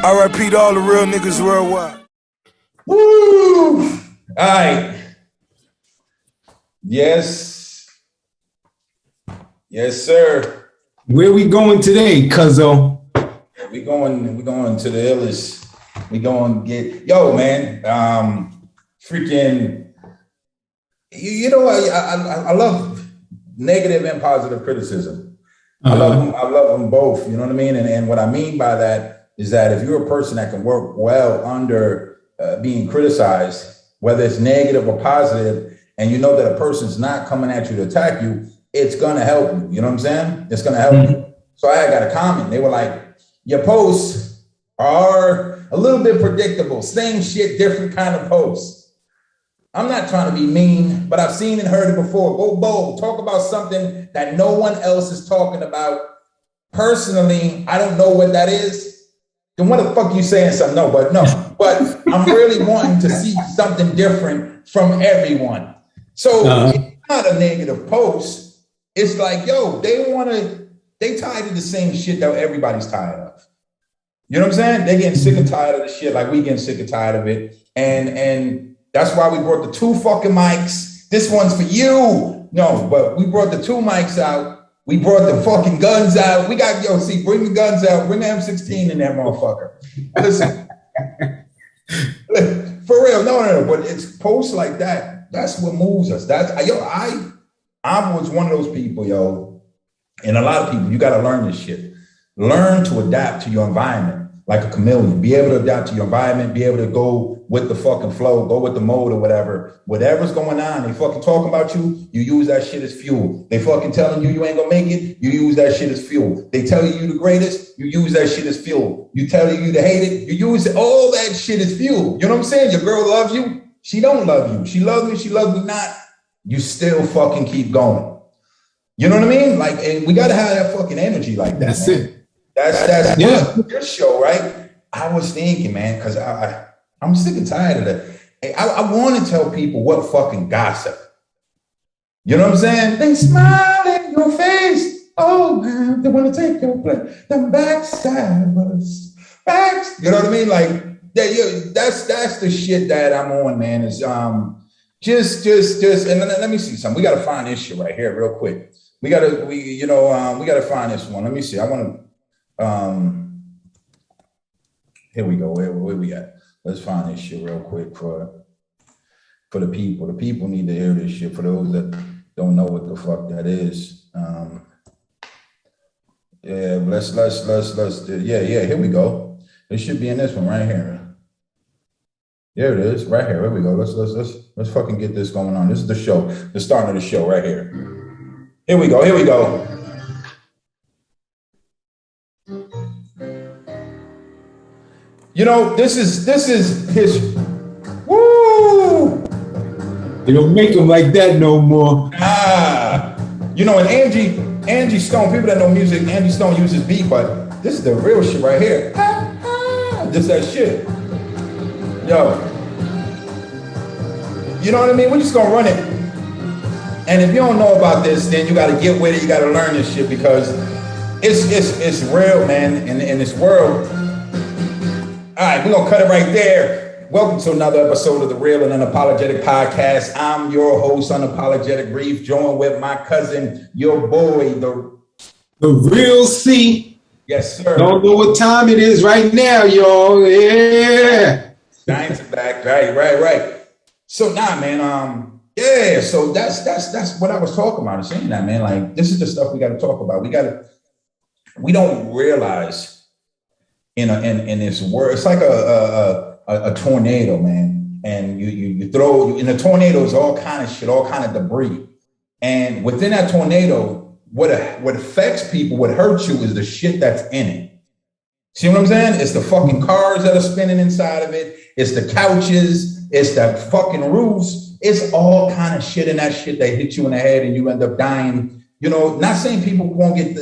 RIP to all the real niggas worldwide. Woo! All right. Yes. Yes, sir. Where we going today, cuzzo? We going to the illest. We going to get, yo, man. Freaking, you know, I love negative and positive criticism. I love them both. You know what I mean? And what I mean by that is that if you're a person that can work well under being criticized, whether it's negative or positive, and you know that a person's not coming at you to attack you, it's gonna help you. You know what I'm saying? It's gonna help you. So I got a comment. They were like, your posts are a little bit predictable. Same shit, different kind of posts. I'm not trying to be mean, but I've seen and heard it before. Go bold. Talk about something that no one else is talking about. Personally, I don't know what that is. Then what the fuck you saying something? No, but I'm really wanting to see something different from everyone. So it's not a negative post. It's like, yo, they tired of the same shit that everybody's tired of. You know what I'm saying? They're getting sick and tired of the shit like we getting sick and tired of it. And that's why we brought the 2 fucking mics. This one's for you. No, but we brought the 2 mics out. We brought the fucking guns out. We got, bring the guns out. Bring the M16 in that motherfucker. Listen, for real, no, but it's posts like that. That's what moves us. I was one of those people, yo, and a lot of people, you got to learn this shit. Learn to adapt to your environment like a chameleon. Be able to adapt to your environment, be able to go with the fucking flow, go with the mode or whatever. Whatever's going on, they fucking talking about you, you use that shit as fuel. They fucking telling you ain't gonna make it, you use that shit as fuel. They tell you the greatest, you use that shit as fuel. You tell you to hate it, you use it. All that shit is fuel. You know what I'm saying? Your girl loves you, she don't love you. She loves me not. You still fucking keep going. You know what I mean? Like, and we gotta have that fucking energy like that. That's man. it. That's your show, right? I was thinking, man, because I'm sick and tired of that. I want to tell people what fucking gossip. You know what I'm saying? They smile in your face. Oh man, they want to take your place. Them backstabbers. You know what I mean? Like, that's the shit that I'm on, man. Is just and let me see something. We gotta find this shit right here real quick. We gotta find this one. Let me see. I want to. Here we go. Where we at? Let's find this shit real quick for the people. The people need to hear this shit. For those that don't know what the fuck that is. Yeah, let's. Yeah. Here we go. It should be in this one right here. There it is, right here. Here we go. Let's fucking get this going on. This is the show. The start of the show right here. Here we go. You know, this is his. Woo! They don't make them like that no more. You know, and Angie Stone. People that know music, Angie Stone uses beat, but this is the real shit right here. This that shit. Yo, you know what I mean? We're just gonna run it. And if you don't know about this, then you gotta get with it. You gotta learn this shit because it's real, man. In this world. All right, we're gonna cut it right there. Welcome to another episode of the Real and Unapologetic Podcast. I'm your host, Unapologetic Rifs, joined with my cousin, your boy, the real C. Yes, sir. Don't know what time it is right now, y'all. Yeah. Giants are back. Right. So man, so that's what I was talking about. I'm saying that, man. Like, this is the stuff we gotta talk about. We don't realize in this world, it's like a tornado, man. And you throw in a tornado is all kind of shit, all kind of debris. And within that tornado, what affects people, what hurts you is the shit that's in it. See what I'm saying? It's the fucking cars that are spinning inside of it. It's the couches. It's the fucking roofs. It's all kind of shit in that shit that hit you in the head and you end up dying. You know, not saying people won't get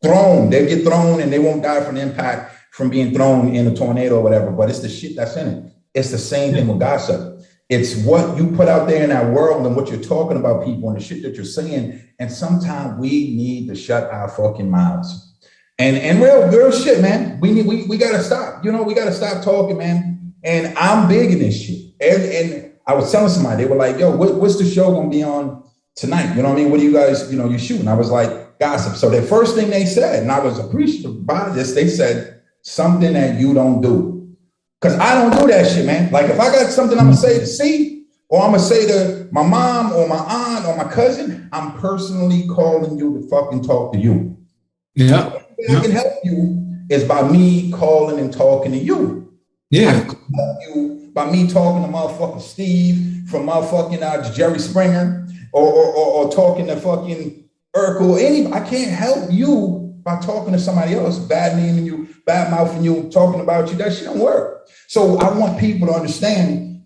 thrown. They get thrown and they won't die from the impact from being thrown in a tornado or whatever, but it's the shit that's in it. It's the same thing with gossip. It's what you put out there in that world and what you're talking about people and the shit that you're saying. And sometimes we need to shut our fucking mouths. And real shit, man. We gotta stop. You know, we gotta stop talking, man. And I'm big in this shit. And I was telling somebody, they were like, yo, what's the show gonna be on tonight? You know what I mean? What do you guys, you shooting? I was like, gossip. So the first thing they said, and I was appreciative about this, they said something that you don't do. Cause I don't do that shit, man. Like if I got something I'm gonna say to C, or I'm gonna say to my mom or my aunt or my cousin, I'm personally calling you to fucking talk to you. Yeah. I can help you is by me calling and talking to you. Yeah. I can help you by me talking to motherfucking Steve from motherfucking Jerry Springer or talking to fucking Urkel. I can't help you by talking to somebody else, bad naming you, bad mouthing you, talking about you. That shit don't work. So I want people to understand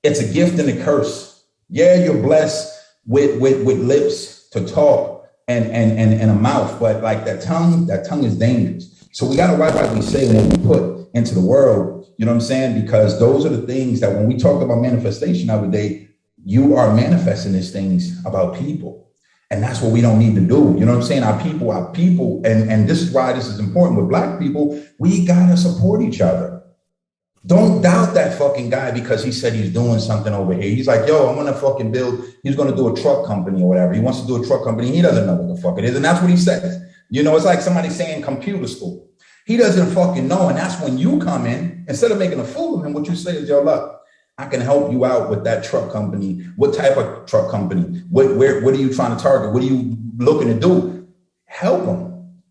it's a gift and a curse. Yeah, you're blessed with lips to talk. And a mouth, but like that tongue is dangerous. So we got to watch what we say and what we put into the world. You know what I'm saying? Because those are the things that when we talk about manifestation of the day, you are manifesting these things about people. And that's what we don't need to do. You know what I'm saying? Our people, and this is why this is important with Black people. We got to support each other. Don't doubt that fucking guy because he said he's doing something over here. He's like, yo, I'm going to fucking he's going to do a truck company or whatever. He wants to do a truck company. He doesn't know what the fuck it is. And that's what he says. You know, it's like somebody saying computer school. He doesn't fucking know. And that's when you come in, instead of making a fool of him, what you say is, yo, look, I can help you out with that truck company. What type of truck company? What are you trying to target? What are you looking to do? Help him.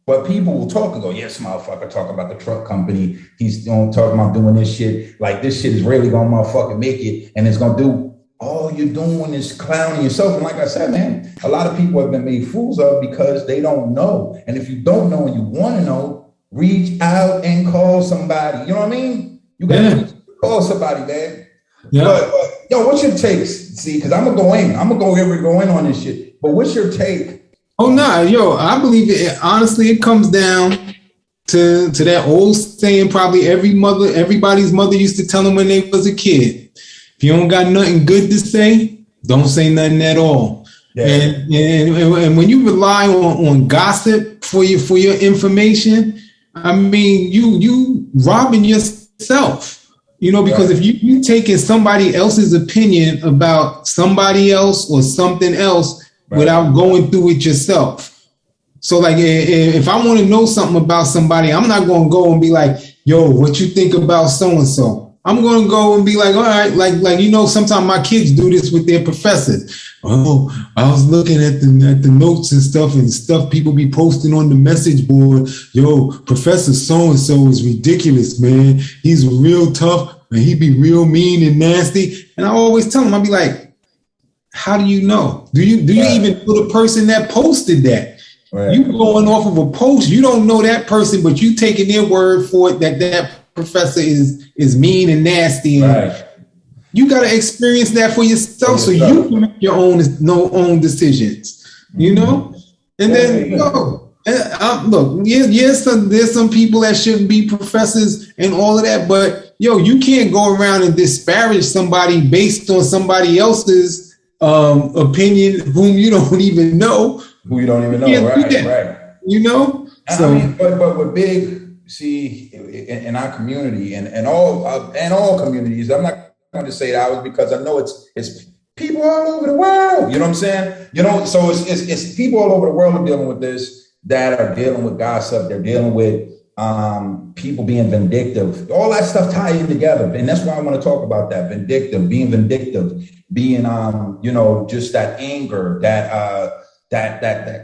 But people will talk and go, yes, motherfucker, talk about the truck company. He's talking about doing this shit. Like this shit is really gonna motherfucking make it. And it's gonna do, all you're doing is clowning yourself. And like I said, man, a lot of people have been made fools of because they don't know. And if you don't know and you wanna know, reach out and call somebody. You know what I mean? You gotta call somebody, man. Yeah. But yo, what's your takes? See, because I'm gonna go in on this shit. But what's your take? Oh no, yo, I believe it. Honestly, it comes down to that old saying. Probably everybody's mother used to tell them when they was a kid. If you don't got nothing good to say, don't say nothing at all. Yeah. And when you rely on gossip for your information, I mean, you robbing yourself. You know, because if you taking somebody else's opinion about somebody else or something else. Right. Without going through it yourself. So like if I want to know something about somebody, I'm not going to go and be like, yo, what you think about so-and-so? I'm going to go and be like, all right, like sometimes my kids do this with their professors. Oh, I was looking at the notes and stuff people be posting on the message board. Yo, Professor so-and-so is ridiculous, man. He's real tough and he be real mean and nasty. And I always tell them, I'll be like, how do you know? Do you even know the person that posted that? Right. You going off of a post, you don't know that person, but you taking their word for it that professor is mean and nasty. And right. You got to experience that for yourself so you can make your own decisions, you know? And then, look, there's some people that shouldn't be professors and all of that, but yo, you can't go around and disparage somebody based on somebody else's opinion who you don't even know. Right. You know? So, I mean, but with big, see, in our community and all communities, I'm not going to say that was because I know it's people all over the world. You know what I'm saying? You know, so it's people all over the world are dealing with this, that are dealing with gossip. They're dealing with people being vindictive. All that stuff tied in together. And that's why I want to talk about that. Being vindictive, being just that anger, that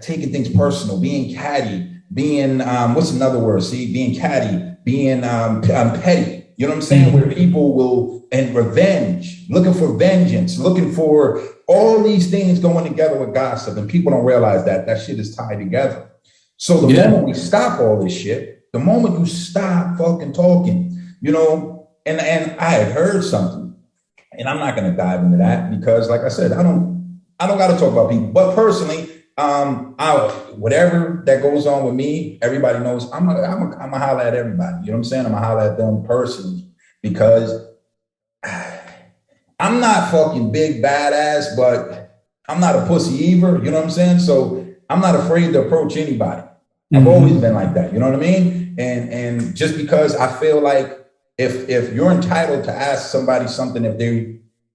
taking things personal, being catty, being what's another word? See, being catty, being petty. You know what I'm saying? Where people will, and revenge, looking for vengeance, looking for all these things going together with gossip, and people don't realize that shit is tied together. So the moment we stop all this shit, the moment you stop fucking talking, you know, and I had heard something, and I'm not going to dive into that because, like I said, I don't got to talk about people. But personally, whatever that goes on with me, everybody knows I'm gonna holler at everybody. You know what I'm saying? I'm gonna holler at them personally because I'm not fucking big badass, but I'm not a pussy either. You know what I'm saying? So I'm not afraid to approach anybody. I've always been like that. You know what I mean? And just because I feel like if you're entitled to ask somebody something, if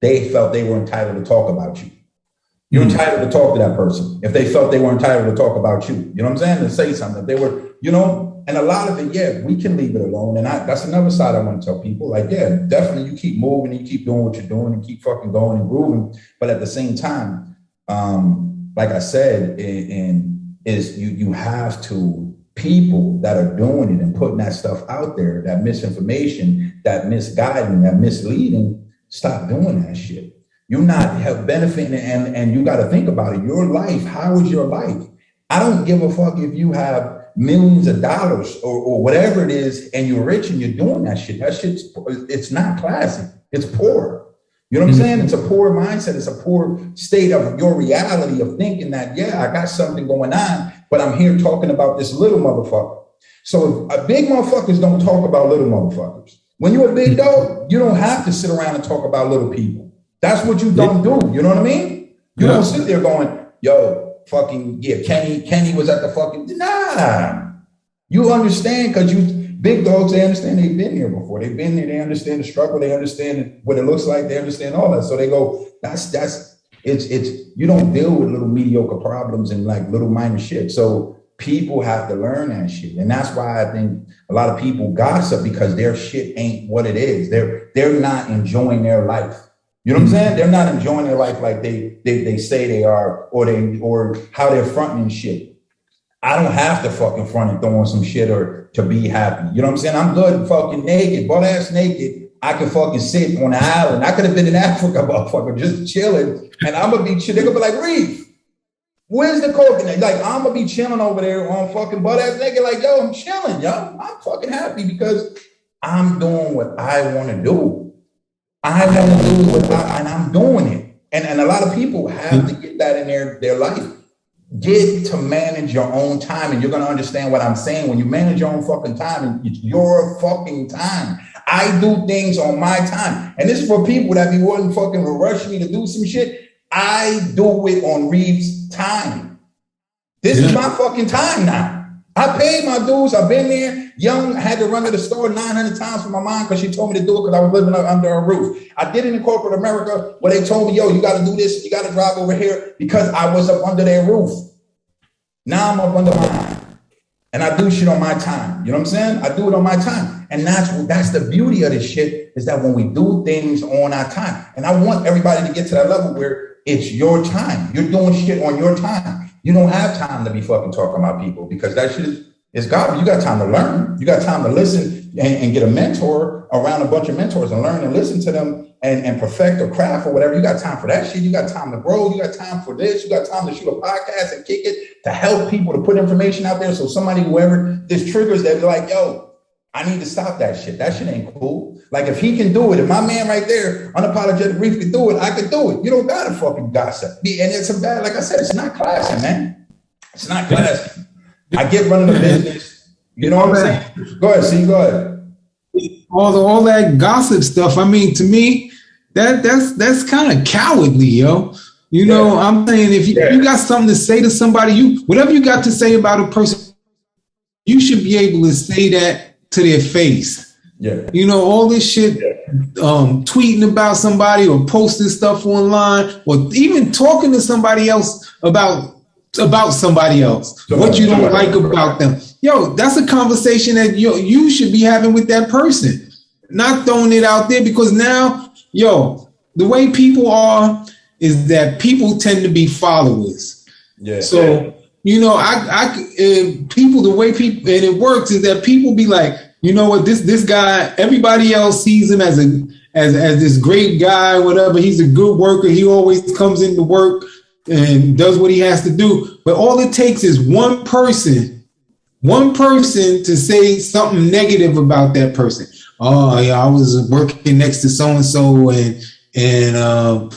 they felt they were entitled to talk about you, you're entitled to talk to that person. If they felt they were entitled to talk about you, you know what I'm saying? To say something. If they were, you know, and a lot of it, yeah, we can leave it alone. And that's another side I want to tell people. Like, yeah, definitely you keep moving, you keep doing what you're doing and keep fucking going and grooving. But at the same time, like I said, you have to, people that are doing it and putting that stuff out there, that misinformation, that misguiding, that misleading, stop doing that shit. You're not benefiting, and you got to think about it. Your life, how is your life? I don't give a fuck if you have millions of dollars or whatever it is, and you're rich and you're doing that shit. That shit's, it's not classy. It's poor. You know what I'm saying? It's a poor mindset. It's a poor state of your reality of thinking that, yeah, I got something going on, but I'm here talking about this little motherfucker. So big motherfuckers don't talk about little motherfuckers. When you're a big dog, you don't have to sit around and talk about little people. That's what you don't do. You know what I mean? You don't sit there going, yo, fucking, yeah, Kenny was at the fucking, nah. You understand, because big dogs, they understand they've been here before. They've been there, they understand the struggle, they understand what it looks like, they understand all that. So they go, it's you don't deal with little mediocre problems and like little minor shit. So people have to learn that shit. And that's why I think a lot of people gossip, because their shit ain't what it is. They're not enjoying their life. You know what I'm saying? They're not enjoying their life like they say they are, or how they're fronting and shit. I don't have to fucking front and throw on some shit or to be happy. You know what I'm saying? I'm good fucking naked, butt ass naked. I can fucking sit on an island. I could have been in Africa, motherfucker, just chilling. And I'm gonna be chilling. They're gonna be like, Reef, where's the coconut? Like, I'm gonna be chilling over there on fucking butt ass naked. Like, yo, I'm chilling, yo. I'm fucking happy because I'm doing what I want to do. I want to do and I'm doing it. And a lot of people have to get that in their life. Get to manage your own time, and you're going to understand what I'm saying. When you manage your own fucking time, it's your fucking time. I do things on my time. And this is for people that be wanting fucking to rush me to do some shit. I do it on Rifs' time. This is my fucking time now. I paid my dues. I've been there. Young, had to run to the store 900 times for my mom because she told me to do it because I was living under a roof. I did it in corporate America where they told me, yo, you got to do this. You got to drive over here because I was up under their roof. Now I'm up under mine. And I do shit on my time. You know what I'm saying? I do it on my time. And that's the beauty of this shit, is that when we do things on our time. And I want everybody to get to that level where it's your time. You're doing shit on your time. You don't have time to be fucking talking about people, because that shit is garbage. You got time to learn. You got time to listen and get a mentor around a bunch of mentors and learn and listen to them and perfect or craft or whatever. You got time for that shit. You got time to grow. You got time for this. You got time to shoot a podcast and kick it, to help people, to put information out there. So somebody, whoever this triggers, they'll be like, yo, I need to stop that shit. That shit ain't cool. Like, if he can do it, if my man right there, unapologetic Rifs, can do it, I can do it. You don't gotta fucking gossip. And it's a bad, like I said, it's not classy, man. It's not classy. I get running a business. You know what I'm saying? Go ahead, see, go ahead. All that gossip stuff, I mean, to me, that's kind of cowardly, yo. You know, I'm saying, if you got something to say to somebody, whatever you got to say about a person, you should be able to say that to their face. Yeah. You know, all this shit, tweeting about somebody or posting stuff online, or even talking to somebody else about somebody else, what you don't like about them. Yo, that's a conversation that you should be having with that person, not throwing it out there, because now, yo, the way people are is that people tend to be followers. Yeah. So, you know, people, the way people, and it works, is that people be like, you know what, this guy, everybody else sees him as this great guy, whatever. He's a good worker. He always comes into work and does what he has to do. But all it takes is one person to say something negative about that person. Oh yeah, I was working next to so and so, and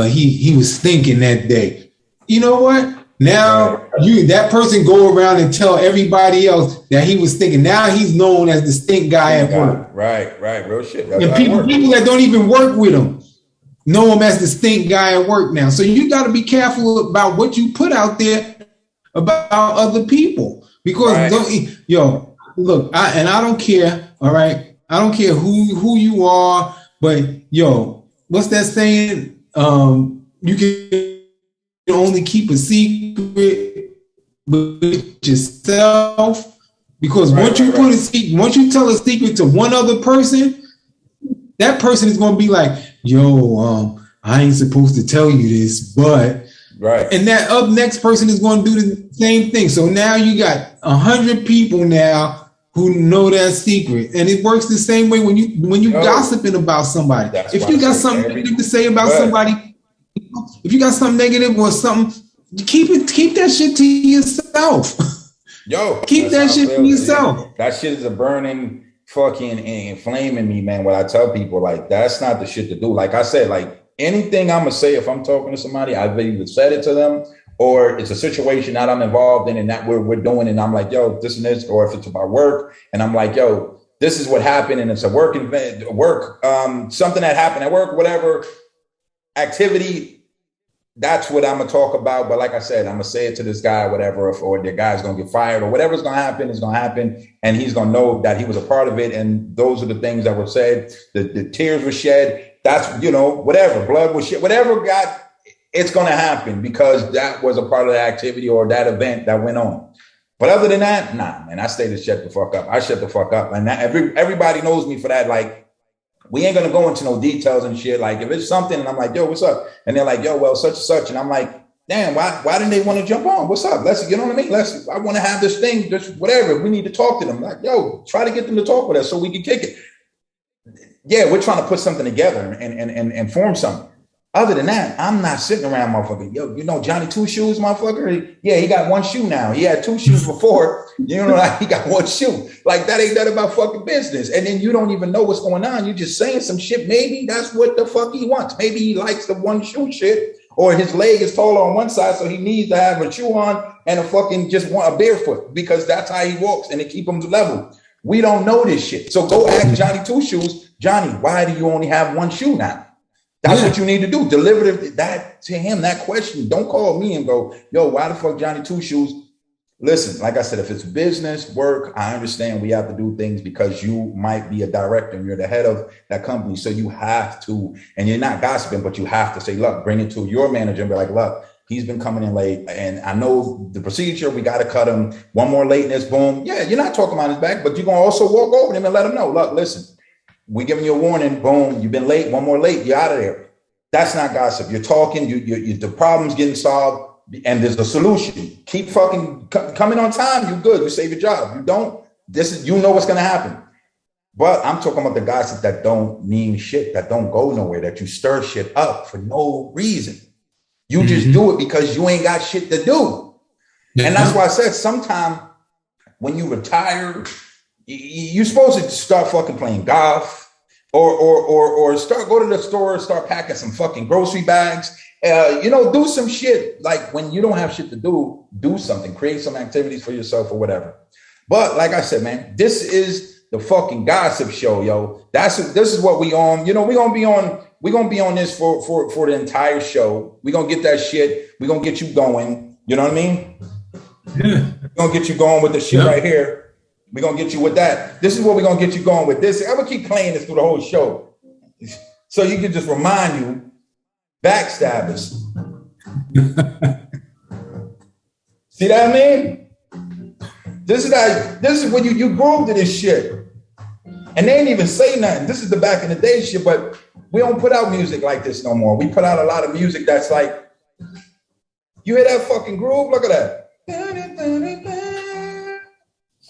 he was stinking that day. You know what? Now that person go around and tell everybody else that he was stinking. Now he's known as the stink guy at work. Right, real shit. That's, and people that don't even work with him know him as the stink guy at work now. So you got to be careful about what you put out there about other people. Because look, I don't care. All right, I don't care who you are, but what's that saying? You can only keep a secret with yourself, because once you tell a secret to one other person, that person is going to be like, I ain't supposed to tell you this, but and that next person is going to do the same thing. So now you got 100 people now who know that secret, and it works the same way when you gossiping about somebody. If you got something negative to say about somebody, if you got something negative or something, keep that shit to yourself. Keep that shit to yourself. That shit is a burning fucking inflaming me, man. What I tell people, like, that's not the shit to do. Like I said, like, anything I'm gonna say, if I'm talking to somebody, I've either said it to them, or it's a situation that I'm involved in and that we're doing, and I'm like, this and this, or if it's about work, and I'm like, this is what happened, and it's a work something that happened at work, whatever activity. That's what I'm gonna talk about. But like I said, I'm gonna say it to this guy, whatever, or the guy's gonna get fired, or whatever's gonna happen is gonna happen, and he's gonna know that he was a part of it. And those are the things that were said. The tears were shed. That's whatever, blood was shed, whatever it's gonna happen, because that was a part of the activity or that event that went on. But other than that, nah, man, I stay to shut the fuck up. I shut the fuck up, and everybody knows me for that. Like, we ain't gonna go into no details and shit. Like, if it's something and I'm like, what's up? And they're like, well, such and such. And I'm like, damn, why didn't they want to jump on? What's up? Let's, you know what I mean? I want to have this thing, just whatever. We need to talk to them. Like, try to get them to talk with us so we can kick it. Yeah, we're trying to put something together and form something. Other than that, I'm not sitting around, motherfucker. Johnny Two Shoes, motherfucker. Yeah, he got one shoe now. He had two shoes before. He got one shoe. Like, that ain't nothing about fucking business. And then you don't even know what's going on. You're just saying some shit. Maybe that's what the fuck he wants. Maybe he likes the one shoe shit, or his leg is taller on one side, so he needs to have a shoe on and just want a barefoot, because that's how he walks and it keep him level. We don't know this shit. So go ask Johnny Two Shoes, Johnny, why do you only have one shoe now? That's what you need to do. Deliver that to him, that question. Don't call me and go, why the fuck Johnny Two Shoes? Listen, like I said, if it's business, work, I understand we have to do things because you might be a director and you're the head of that company. So you have to, and you're not gossiping, but you have to say, look, bring it to your manager and be like, look, he's been coming in late, and I know the procedure, we got to cut him. One more lateness, boom. Yeah, you're not talking about his back, but you're going to also walk over him and let him know, look, listen, we giving you a warning, boom, you've been late, one more late, you're out of there. That's not gossip. You're talking, the problem's getting solved, and there's a solution. Keep fucking coming on time, you good, you save your job. You don't, you know what's going to happen. But I'm talking about the gossip that don't mean shit, that don't go nowhere, that you stir shit up for no reason. You just do it because you ain't got shit to do. And that's why I said, sometime when you retire, you're supposed to start fucking playing golf or start go to the store, start packing some fucking grocery bags. Do some shit. Like, when you don't have shit to do something, create some activities for yourself or whatever. But like I said, man, this is the fucking gossip show, yo. This is what we on. We're gonna be on this for the entire show. We're gonna get that shit. We're gonna get you going. You know what I mean? Yeah. We're gonna get you going with the shit right here. We're gonna get you with that. This is what we're gonna get you going with this. I'm gonna keep playing this through the whole show. So you can just remind you, backstabbers. See that I mean? This is when you grew up to this shit. And they ain't even say nothing. This is the back in the day shit, but we don't put out music like this no more. We put out a lot of music that's like, you hear that fucking groove? Look at that.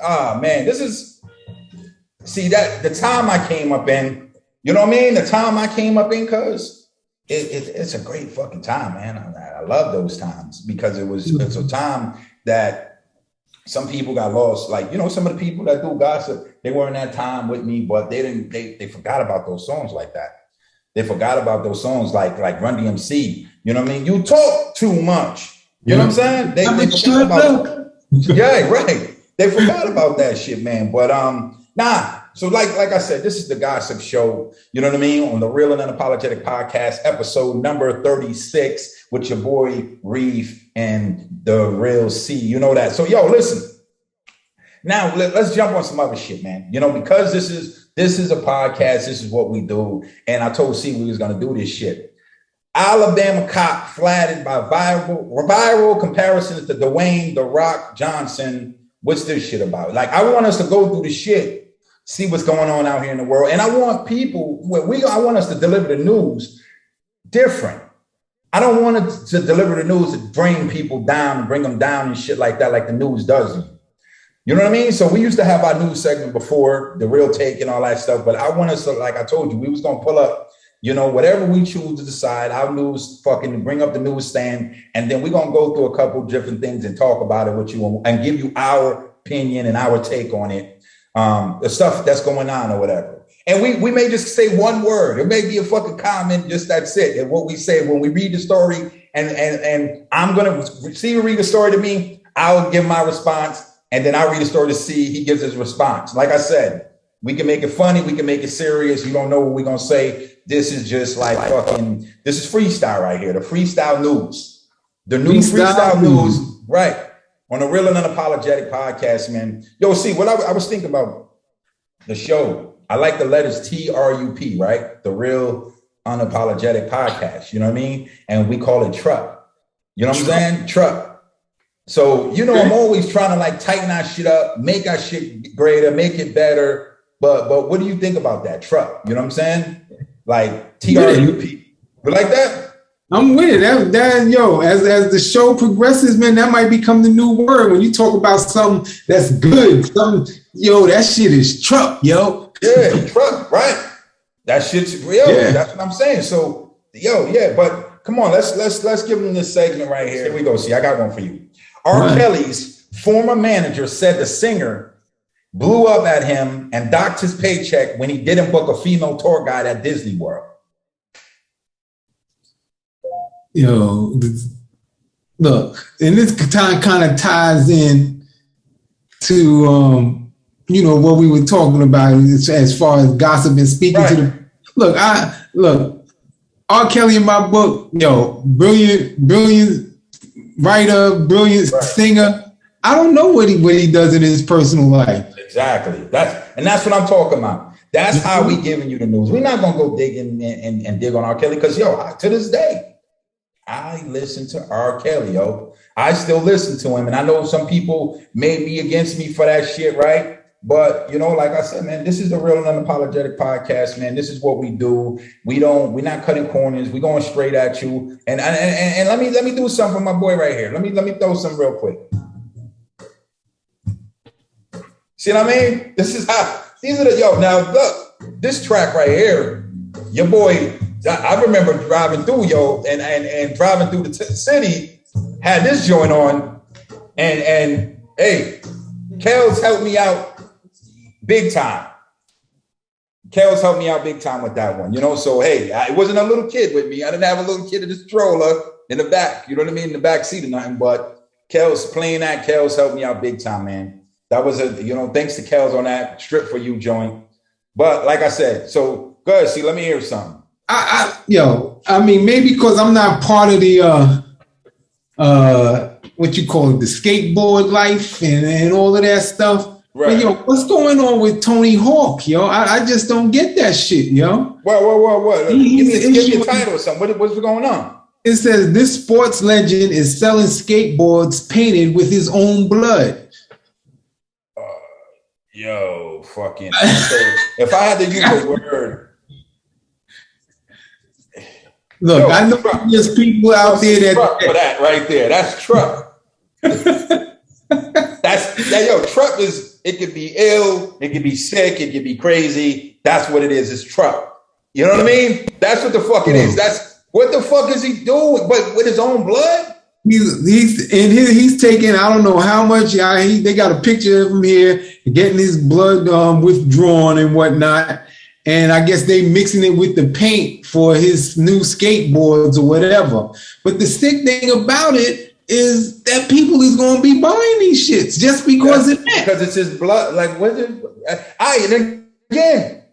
Ah, man, that the time I came up in, you know what I mean? The time I came up in, cuz it's a great fucking time, man. I love those times because it's a time that some people got lost. Like, some of the people that do gossip, they weren't that time with me, but they forgot about those songs like that. They forgot about those songs like Run DMC. You know what I mean? You talk too much. You know what I'm saying? They forgot about yeah, right. They forgot about that shit, man. But nah. So like I said, this is the gossip show. You know what I mean? On the Real and Unapologetic podcast, episode number 36, with your boy Rif and the Real C. You know that. So listen. Now let's jump on some other shit, man. You know, because this is a podcast. This is what we do. And I told C we was gonna do this shit. Alabama cop flattered by viral comparisons to Dwayne "The Rock" Johnson. What's this shit about? Like, I want us to go through the shit, see what's going on out here in the world, and I want people. I want us to deliver the news different. I don't want it to deliver the news to bring people down and bring them down and shit like that, like the news does. You know what I mean? So we used to have our news segment before, the real take and all that stuff. But I want us to, like I told you, we was going to pull up, you know, whatever we choose to decide, our news, fucking bring up the newsstand. And then we're going to go through a couple different things and talk about it with you and give you our opinion and our take on it. The stuff that's going on or whatever. And we may just say one word. It may be a fucking comment, just that's it. And what we say when we read the story, and I'm gonna see you read the story to me, I'll give my response, and then I'll read the story to see he gives his response. Like I said, we can make it funny, we can make it serious. You don't know what we're gonna say. This is just like fucking, this is freestyle right here, the freestyle news. The new freestyle news, right? On the Real and Unapologetic podcast, man. Yo, see, what I was thinking about the show. I like the letters TRUP, right? The Real Unapologetic Podcast, you know what I mean? And we call it TRUP. You know what I'm saying? TRUP. So, you know, I'm always trying to like tighten our shit up, make our shit greater, make it better. But what do you think about that? TRUP, you know what I'm saying? Like TRUP. You like that? I'm with it. That yo, as the show progresses, man, that might become the new word. When you talk about something that's good, something, yo, that shit is TRUP, yo. Yeah, TRUP, right? That shit's real. Yeah. That's what I'm saying. So, yeah, but come on, let's give them this segment right here. Here we go. See, I got one for you. R. Kelly's former manager said the singer blew up at him and docked his paycheck when he didn't book a female tour guide at Disney World. Yo, look, and this kind of ties in to you know what we were talking about as far as gossip and speaking to the look. R. Kelly in my book, yo, brilliant writer, brilliant singer. I don't know what he does in his personal life. Exactly. That's what I'm talking about. That's how we giving you the news. We're not gonna go dig in and dig on R. Kelly because to this day, I listen to R. Kelly, yo. I still listen to him, and I know some people may be against me for that shit, right? But, you know, like I said, man, this is the Real and Unapologetic podcast, man. This is what we do. We're not cutting corners. We're going straight at you. And let me do something for my boy right here. Let me throw some real quick. See what I mean? These are now look, this track right here, your boy, I remember driving through, and driving through the city, had this joint on, and hey, Kels helped me out big time. Kels helped me out big time with that one, you know? So, hey, it wasn't a little kid with me. I didn't have a little kid in the stroller in the back, you know what I mean? In the back seat or nothing, but Kels playing that, Kels helped me out big time, man. That was thanks to Kels on that Strip For You joint. But like I said, so go ahead, see, let me hear something. I mean, maybe because I'm not part of the, what you call it, the skateboard life and all of that stuff. Right. But, what's going on with Tony Hawk, yo? I just don't get that shit, yo. What? Give me a title or something. What's going on? It says, this sports legend is selling skateboards painted with his own blood. Fucking. So if I had to use a word. Look, I know there's people out there that. For that right there. That's TRUP. TRUP is, it could be ill, it could be sick, it could be crazy. That's what it is. It's TRUP. You know what I mean? That's what the fuck it is. That's what the fuck is he doing? But with his own blood? He's taking, I don't know how much. They got a picture of him here getting his blood withdrawn and whatnot. And I guess they mixing it with the paint for his new skateboards or whatever. But the sick thing about it is that people is going to be buying these shits just because because it's his blood. Like, what is it? Again,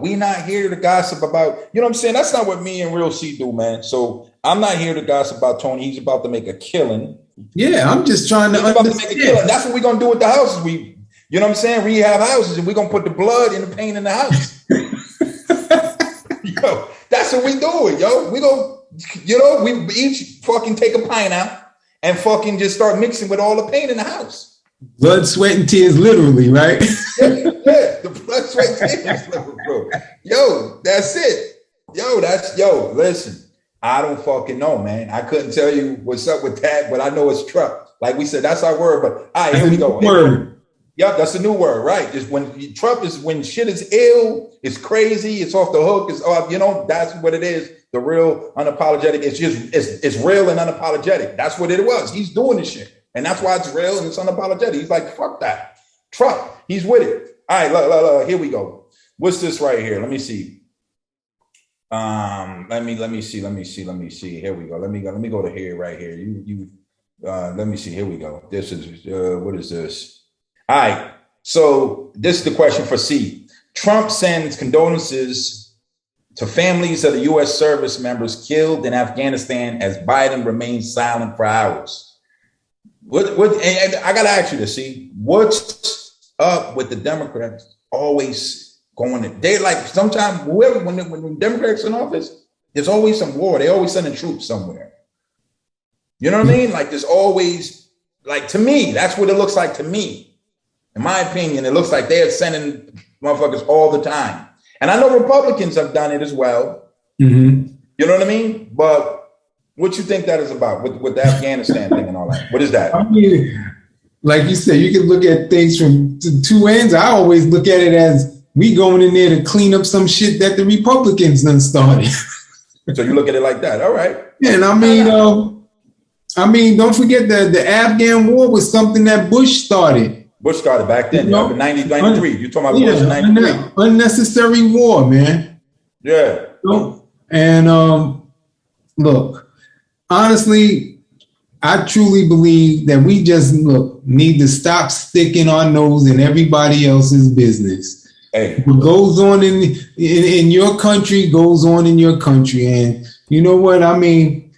we not here to gossip about, you know what I'm saying? That's not what me and Real C do, man. So I'm not here to gossip about Tony. He's about to make a killing. Yeah, I'm just trying to understand. That's what we're going to do with the houses. You know what I'm saying? Rehab houses, and we're gonna put the blood and the pain in the house. Yo, that's what we doing, yo. We go, we each fucking take a pint out and fucking just start mixing with all the pain in the house. Blood, sweat, and tears, literally, right? Yeah, the blood, sweat, and tears, bro. Yo, that's it. Listen, I don't fucking know, man. I couldn't tell you what's up with that, but I know it's TRUP. Like we said, that's our word. But all right, here we go. Word. Yep, that's a new word, right? Is when TRUP is when shit is ill, it's crazy, it's off the hook, it's off, that's what it is. The real unapologetic. It's just it's real and unapologetic. That's what it was. He's doing this shit. And that's why it's real and it's unapologetic. He's like, fuck that. TRUP, he's with it. All right, look, here we go. What's this right here? Let me see. Let me see. Here we go. Let me go to here right here. Let me see. Here we go. This is what is this? All right. So this is the question for C. Trump sends condolences to families of the U.S. service members killed in Afghanistan as Biden remains silent for hours. And I got to ask you this, C. What's up with the Democrats always going to, they like sometimes when the Democrats in office, there's always some war. They always sending troops somewhere. You know what I mean? Like there's always, like to me, that's what it looks like to me. In my opinion, it looks like they're sending motherfuckers all the time. And I know Republicans have done it as well. Mm-hmm. You know what I mean? But what you think that is about with the Afghanistan thing and all that? What is that? I mean, like you said, you can look at things from two ends. I always look at it as we going in there to clean up some shit that the Republicans done started. So you look at it like that. All right. Yeah, and I mean, don't forget the Afghan war was something that Bush started. Bush started back then, in 93. You're talking about Bush in 93. Unnecessary war, man. Yeah. And look, honestly, I truly believe that we just need to stop sticking our nose in everybody else's business. Hey. What goes on in your country goes on in your country. And you know what? I mean,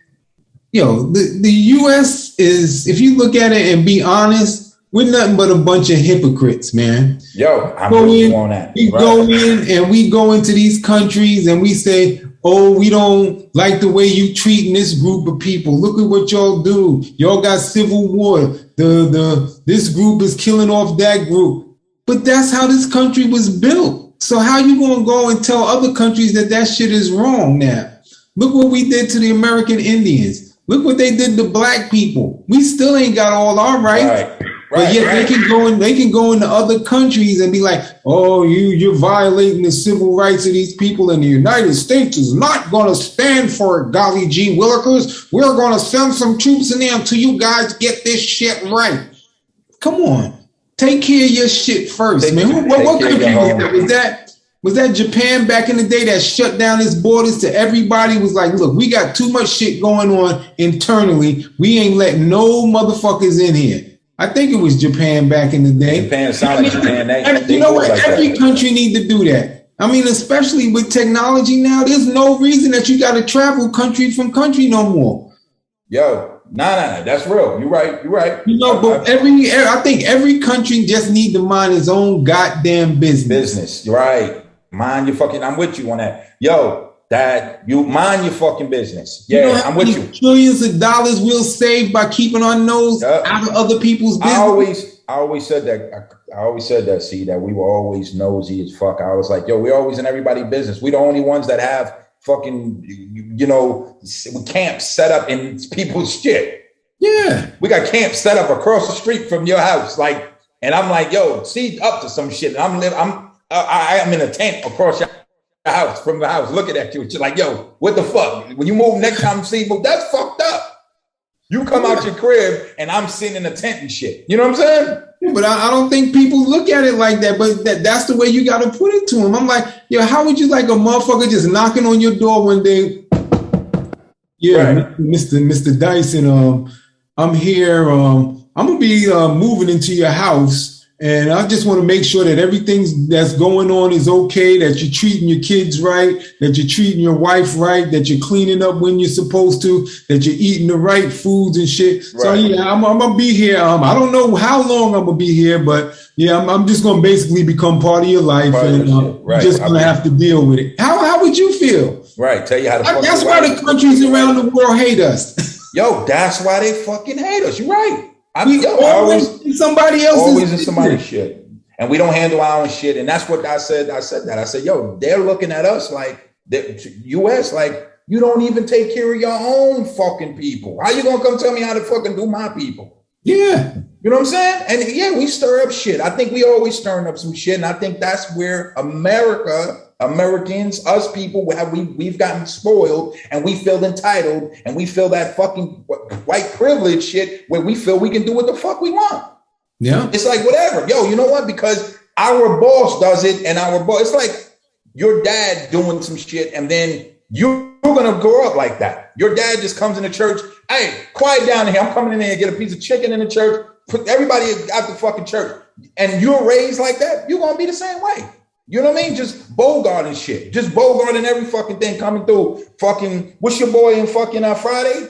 the U.S. is, if you look at it and be honest, we're nothing but a bunch of hypocrites, man. Yo, I'm with you on that. We go in and we go into these countries and we say, oh, we don't like the way you treating this group of people. Look at what y'all do. Y'all got civil war. This group is killing off that group. But that's how this country was built. So how you gonna go and tell other countries that shit is wrong now? Look what we did to the American Indians. Look what they did to black people. We still ain't got all our rights. But yet they can go into other countries and be like, oh, you're violating the civil rights of these people, and the United States is not going to stand for it, golly gee willikers. We're going to send some troops in there until you guys get this shit right. Come on. Take care of your shit first, man. What country was that? Was that Japan back in the day that shut down its borders to everybody? Was like, look, we got too much shit going on internally. We ain't letting no motherfuckers in here. I think it was Japan back in the day. Japan sound like Japan. You know what? Like every country need to do that. I mean, especially with technology now, there's no reason that you got to travel country from country no more. Yo, nah, that's real. You're right. But I think every country just need to mind its own goddamn business. You're right. Mind your fucking. I'm with you on that. Yo. That you mind your fucking business. Yeah, I'm with you. Trillions of dollars we'll save by keeping our nose out of other people's business. I always said that. See, that we were always nosy as fuck. I was like, yo, we're always in everybody's business. We the only ones that have fucking, camps set up in people's shit. Yeah, we got camps set up across the street from your house, like, and I'm like, yo, see, up to some shit. I'm in a tent across your house from the house looking at you and you're like, yo, what the fuck? When you move next time you see me, that's fucked up. You come out your crib and I'm sitting in a tent and shit. You know what I'm saying? Yeah, but I don't think people look at it like that. But that's the way you got to put it to them. I'm like, yo, how would you like a motherfucker just knocking on your door one day? Yeah, right. Mr. Dyson, I'm here. I'm gonna be moving into your house. And I just want to make sure that everything that's going on is okay, that you're treating your kids right, that you're treating your wife right, that you're cleaning up when you're supposed to, that you're eating the right foods and shit. Right. So yeah, I'm going to be here. I don't know how long I'm going to be here, but yeah, I'm just going to basically become part of your life, and you're just going to have to deal with it. How would you feel? Right. Tell you how to fuck. That's why the countries around the world hate us. Yo, that's why they fucking hate us. You're right. Always in somebody else's shit, and we don't handle our own shit. And that's what I said. I said, yo, they're looking at us like the U.S. like you don't even take care of your own fucking people. How you gonna come tell me how to fucking do my people? Yeah, you know what I'm saying? And yeah, we stir up shit. I think we always stirring up some shit, and I think that's where Americans, us people, we've gotten spoiled, and we feel entitled, and we feel that fucking white privilege shit where we feel we can do what the fuck we want. Yeah, it's like whatever. Yo, you know what? Because our boss does it, and it's like your dad doing some shit, and then you're gonna grow up like that. Your dad just comes into church. Hey, quiet down here. I'm coming in there and get a piece of chicken in the church. Put everybody out the fucking church, and you're raised like that. You're gonna be the same way. You know what I mean? Just Bogart and shit. Just Bogart and every fucking thing coming through. Fucking, what's your boy in fucking Friday?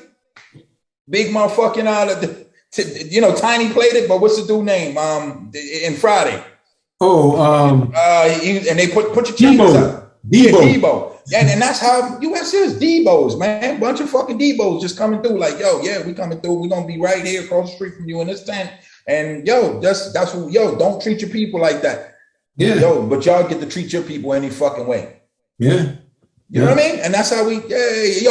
Big motherfucking, Tiny played it, but what's the dude name? In Friday. And they put your chambers out. Debo. Yeah, and that's how US is. Debos, man. Bunch of fucking Debos just coming through. Like, yo, yeah, we coming through. We're gonna be right here across the street from you in this tent. And yo, that's what, don't treat your people like that. Yeah. Yo, but y'all get to treat your people any fucking way. Yeah. You know what I mean? And that's how we, there is,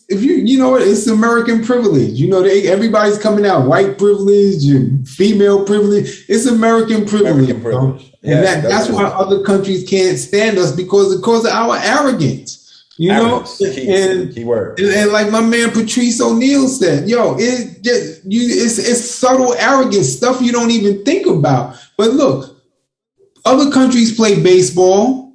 if you know, it's American privilege. You know, everybody's coming out, white privilege, female privilege. It's American privilege. And that's why other countries can't stand us because of our arrogance. You know, key word. And like my man Patrice O'Neal said, yo, it's subtle arrogance, stuff you don't even think about. But look, other countries play baseball,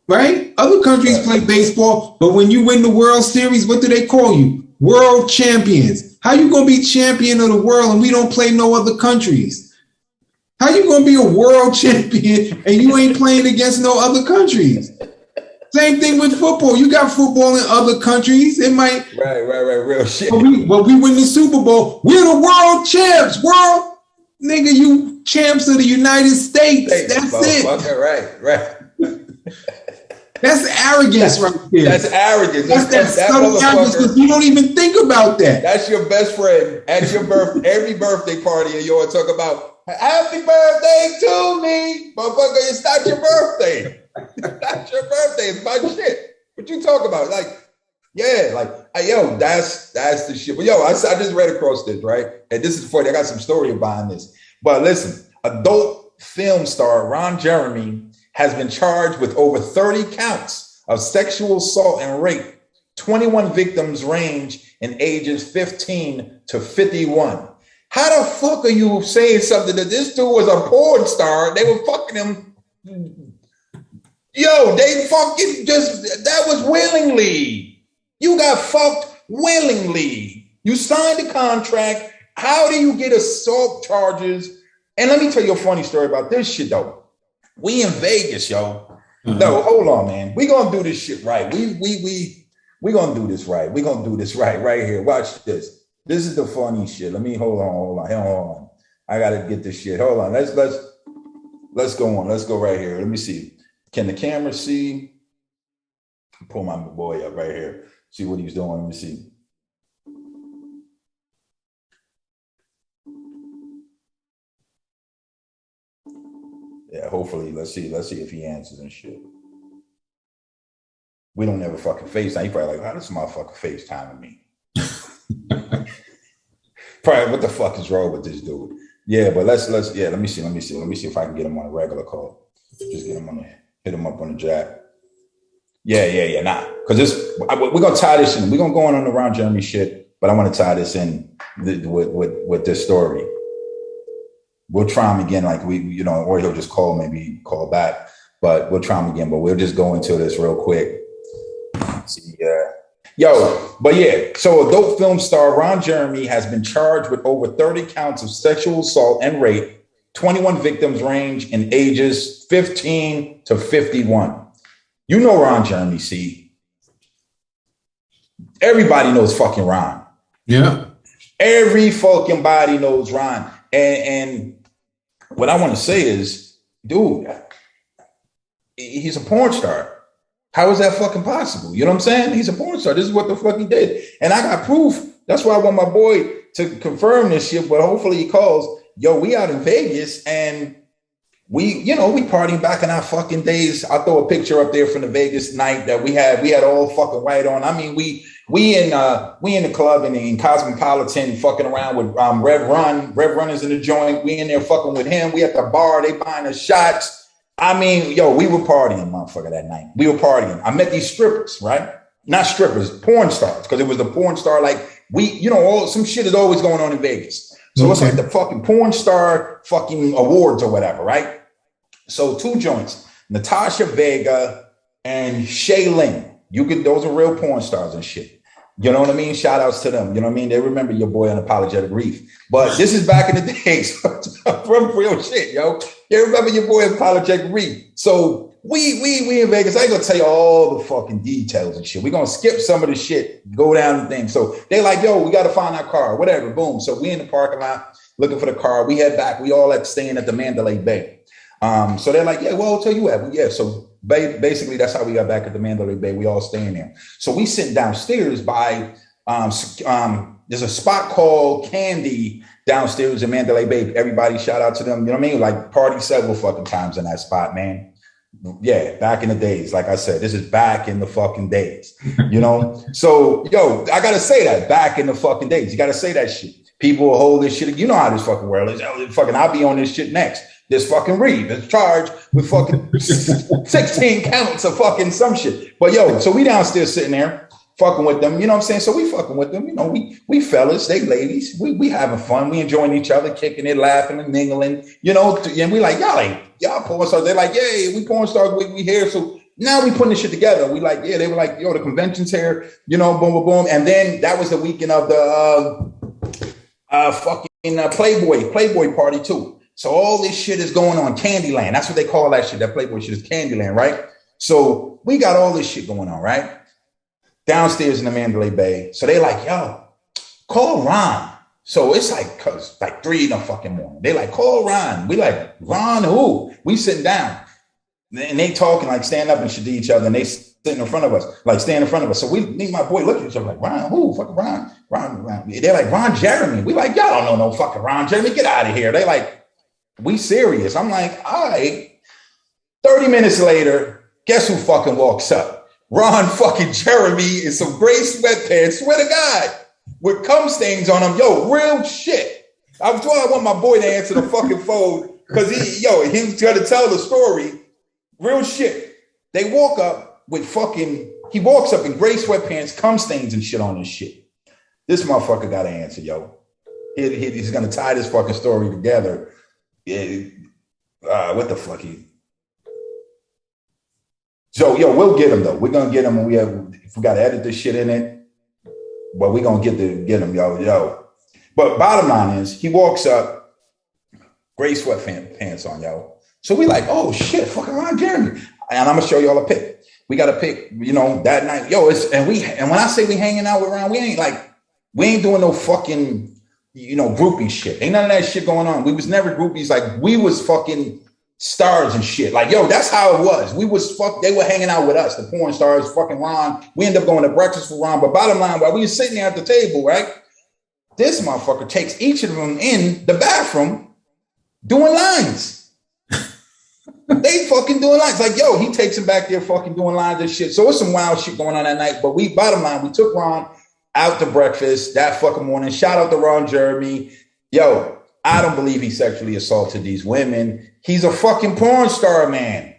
right? Other countries play baseball, but when you win the World Series, what do they call you? World champions. How you gonna be champion of the world and we don't play no other countries? How you gonna be a world champion and you ain't playing against no other countries? Same thing with football. You got football in other countries. It might right, real shit. But we win the Super Bowl. We're the world champs. World nigga, you champs of the United States. That's it. Right. That's arrogance right there. That's arrogance. That's subtle arrogance because you don't even think about that. That's your best friend at your every birthday party of yours talk about happy birthday to me. Motherfucker, it's not your birthday. That's your birthday. It's my shit. What you talk about? Like, yeah, like, yo, that's the shit. But yo, I just read across this, right? And this is funny. I got some story behind this. But listen, adult film star Ron Jeremy has been charged with over 30 counts of sexual assault and rape. 21 victims range in ages 15 to 51. How the fuck are you saying something that this dude was a porn star? They were fucking him. Yo, they fucking that was willingly. You got fucked willingly. You signed a contract. How do you get assault charges? And let me tell you a funny story about this shit, though. We in Vegas, yo. Mm-hmm. No, hold on, man. We gonna do this shit right. We gonna do this right. We gonna do this right here. Watch this. This is the funny shit. Let me hold on. I gotta get this shit. Hold on. Let's go on. Let's go right here. Let me see. Can the camera see? Pull my boy up right here. See what he's doing. Let me see. Yeah, hopefully, let's see if he answers and shit. We don't ever fucking FaceTime. He probably like, how this motherfucker FaceTiming me? Probably, what the fuck is wrong with this dude? Yeah, but let me see if I can get him on a regular call. Just get him hit him up on the jack. Yeah, nah. Because we're gonna tie this in. We're gonna go on the Ron Jeremy shit, but I want to tie this in with this story. We'll try him again, like or he'll just call back. But we'll try him again. But we'll just go into this real quick. See, Yo, but yeah, so adult film star Ron Jeremy has been charged with over 30 counts of sexual assault and rape. 21 victims range in ages 15 to 51. You know Ron Jeremy, see. Everybody knows fucking Ron. Yeah. Every fucking body knows Ron. And what I want to say is, dude, he's a porn star. How is that fucking possible? You know what I'm saying? He's a porn star. This is what the fuck he did. And I got proof. That's why I want my boy to confirm this shit, but hopefully he calls. Yo, we out in Vegas and we partying back in our fucking days. I'll throw a picture up there from the Vegas night that we had all fucking white on. I mean, we in the club in Cosmopolitan fucking around with Rev Run. Rev Run is in the joint. We in there fucking with him. We at the bar. They buying us shots. I mean, yo, we were partying, motherfucker, that night. We were partying. I met these strippers, right? Not strippers, porn stars, because it was the porn star. Like some shit is always going on in Vegas. So It's like the fucking porn star fucking awards or whatever, right? So 2 joints, Natasha Vega and Shaylin. Those are real porn stars and shit. You know what I mean? Shout outs to them. You know what I mean? They remember your boy Unapologetic Reef. But this is back in the days from real shit, yo. They remember your boy Unapologetic Reef. So we in Vegas. I ain't gonna tell you all the fucking details and shit. We're gonna skip some of the shit, go down the thing. So they like, yo, we gotta find our car, whatever. Boom. So we in the parking lot looking for the car. We head back. We all staying at the Mandalay Bay. So they're like, yeah, well, I'll tell you what. Yeah, so basically that's how we got back at the Mandalay Bay. We all staying there. So we sitting downstairs by there's a spot called Candy downstairs in Mandalay Bay. Everybody shout out to them. You know what I mean? Like party several fucking times in that spot, man. Yeah, back in the days. Like I said, this is back in the fucking days. You know? So, yo, I gotta say that. Back in the fucking days. You gotta say that shit. People will hold this shit. You know how this fucking world is. I'll be on this shit next. This fucking Reed is charged with fucking 16 counts of fucking some shit. But yo, so we downstairs sitting there fucking with them. You know what I'm saying? So we fucking with them. You know, we fellas, they ladies. We having fun. We enjoying each other, kicking it, laughing and mingling. You know, and we like, y'all porn stars. They're like, yeah, we porn stars. We here. So now we putting this shit together. We like, yeah, they were like, yo, the convention's here. You know, boom, boom, boom. And then that was the weekend of the Playboy party too. So all this shit is going on. Candyland. That's what they call that shit. That Playboy shit is Candyland, right? So we got all this shit going on, right? Downstairs in the Mandalay Bay. So they like, yo, call Ron. So it's like 3 in the fucking morning. They like, call Ron. We like, Ron who? We sitting down. And they talking, like stand up and shit to each other. And they sitting in front of us, like stand in front of us. So me and my boy look at each other like, Ron who? Fucking Ron. They're like, Ron Jeremy. We like, y'all don't know no fucking Ron Jeremy. Get out of here. They like, we serious. I'm like, all right. 30 minutes later, guess who fucking walks up? Ron fucking Jeremy in some gray sweatpants, swear to God, with cum stains on them. Yo, real shit. I want my boy to answer the fucking phone because he's going to tell the story. Real shit. They walk up with he walks up in gray sweatpants, cum stains and shit on his shit. This motherfucker got to answer, yo. He's going to tie this fucking story together. Yeah, what the fuck? So, yo, we'll get him though. We're gonna get him, and if we gotta edit this shit in it, but we're gonna get him, yo. But bottom line is, he walks up, gray sweatpants on, yo. So we like, oh shit, fucking Ron Jeremy, and I'm gonna show y'all a pic. We got a pic, that night, yo. And when I say we hanging out with Ron, we ain't doing no fucking. Groupie shit. Ain't none of that shit going on. We was never groupies. Like, we was fucking stars and shit. Like, yo, that's how it was. They were hanging out with us, the porn stars, fucking Ron. We ended up going to breakfast with Ron. But bottom line, while we were sitting there at the table, right? This motherfucker takes each of them in the bathroom doing lines. They fucking doing lines. Like, yo, he takes him back there fucking doing lines and shit. So it's some wild shit going on that night. But bottom line, we took Ron out to breakfast that fucking morning. Shout out to Ron Jeremy. Yo, I don't believe he sexually assaulted these women. He's a fucking porn star, man.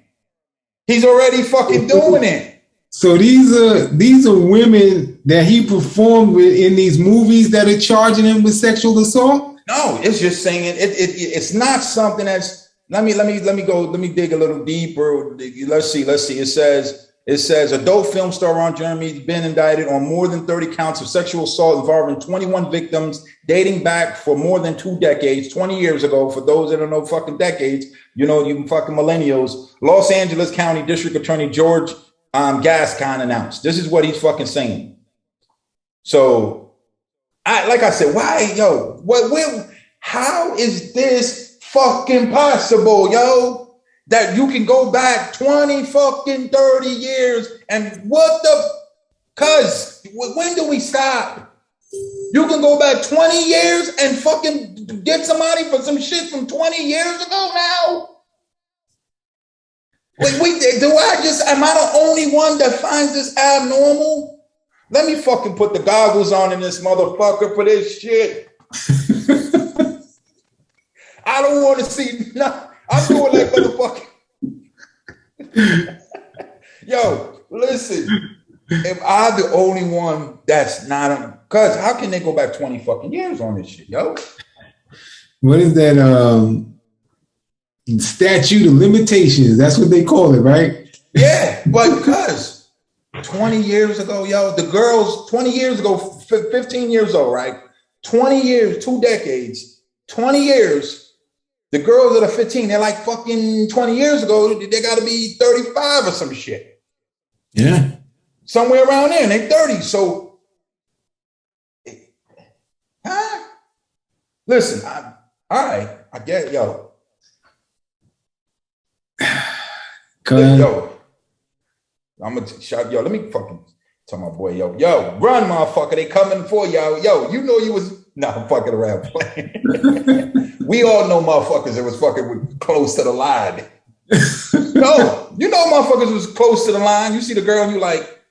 He's already fucking doing it. So these are women that he performed with in these movies that are charging him with sexual assault? No, it's just saying it's not something that's let me dig a little deeper. Let's see. It says It says adult film star Ron Jeremy has been indicted on more than 30 counts of sexual assault involving 21 victims dating back for more than 2 decades, 20 years ago. For those that don't know fucking decades, you fucking millennials. Los Angeles County District Attorney George Gascon announced. This is what he's fucking saying. So, like I said, how is this fucking possible, yo? That you can go back 20 fucking 30 years and when do we stop? You can go back 20 years and fucking get somebody for some shit from 20 years ago now? Am I the only one that finds this abnormal? Let me fucking put the goggles on in this motherfucker for this shit. I don't want to see nothing. I'm doing that motherfucker. Yo, listen. Am I the only one that's not? Cause how can they go back 20 fucking years on this shit, yo? What is that? Statute of limitations. That's what they call it, right? Yeah, but because 20 years ago, yo, the girls 20 years ago, 15 years old, right? 20 years, 2 decades, 20 years. The girls that are 15, they're like fucking 20 years ago, they got to be 35 or some shit. Yeah. Somewhere around there, and they're 30. So, listen, all right, I get it, yo. Yo, I'm going to shout, yo, let me fucking tell my boy, yo, run, motherfucker, they coming for y'all. Yo, you know you was, I'm fucking around playing. We all know motherfuckers that was fucking close to the line. No, you know motherfuckers was close to the line. You see the girl and you like,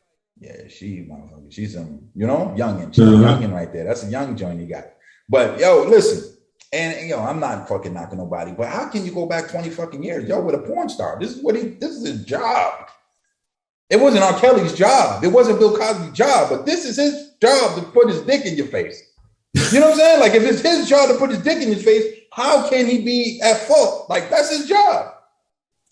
yeah, she's youngin'. She's a youngin' right there. That's a young joint you got. But yo, listen, and yo, I'm not fucking knocking nobody, but how can you go back 20 fucking years? Yo, with a porn star. This is his job. It wasn't R. Kelly's job. It wasn't Bill Cosby's job, but this is his job to put his dick in your face. You know what I'm saying? Like, if it's his job to put his dick in his face, how can he be at fault? Like, that's his job.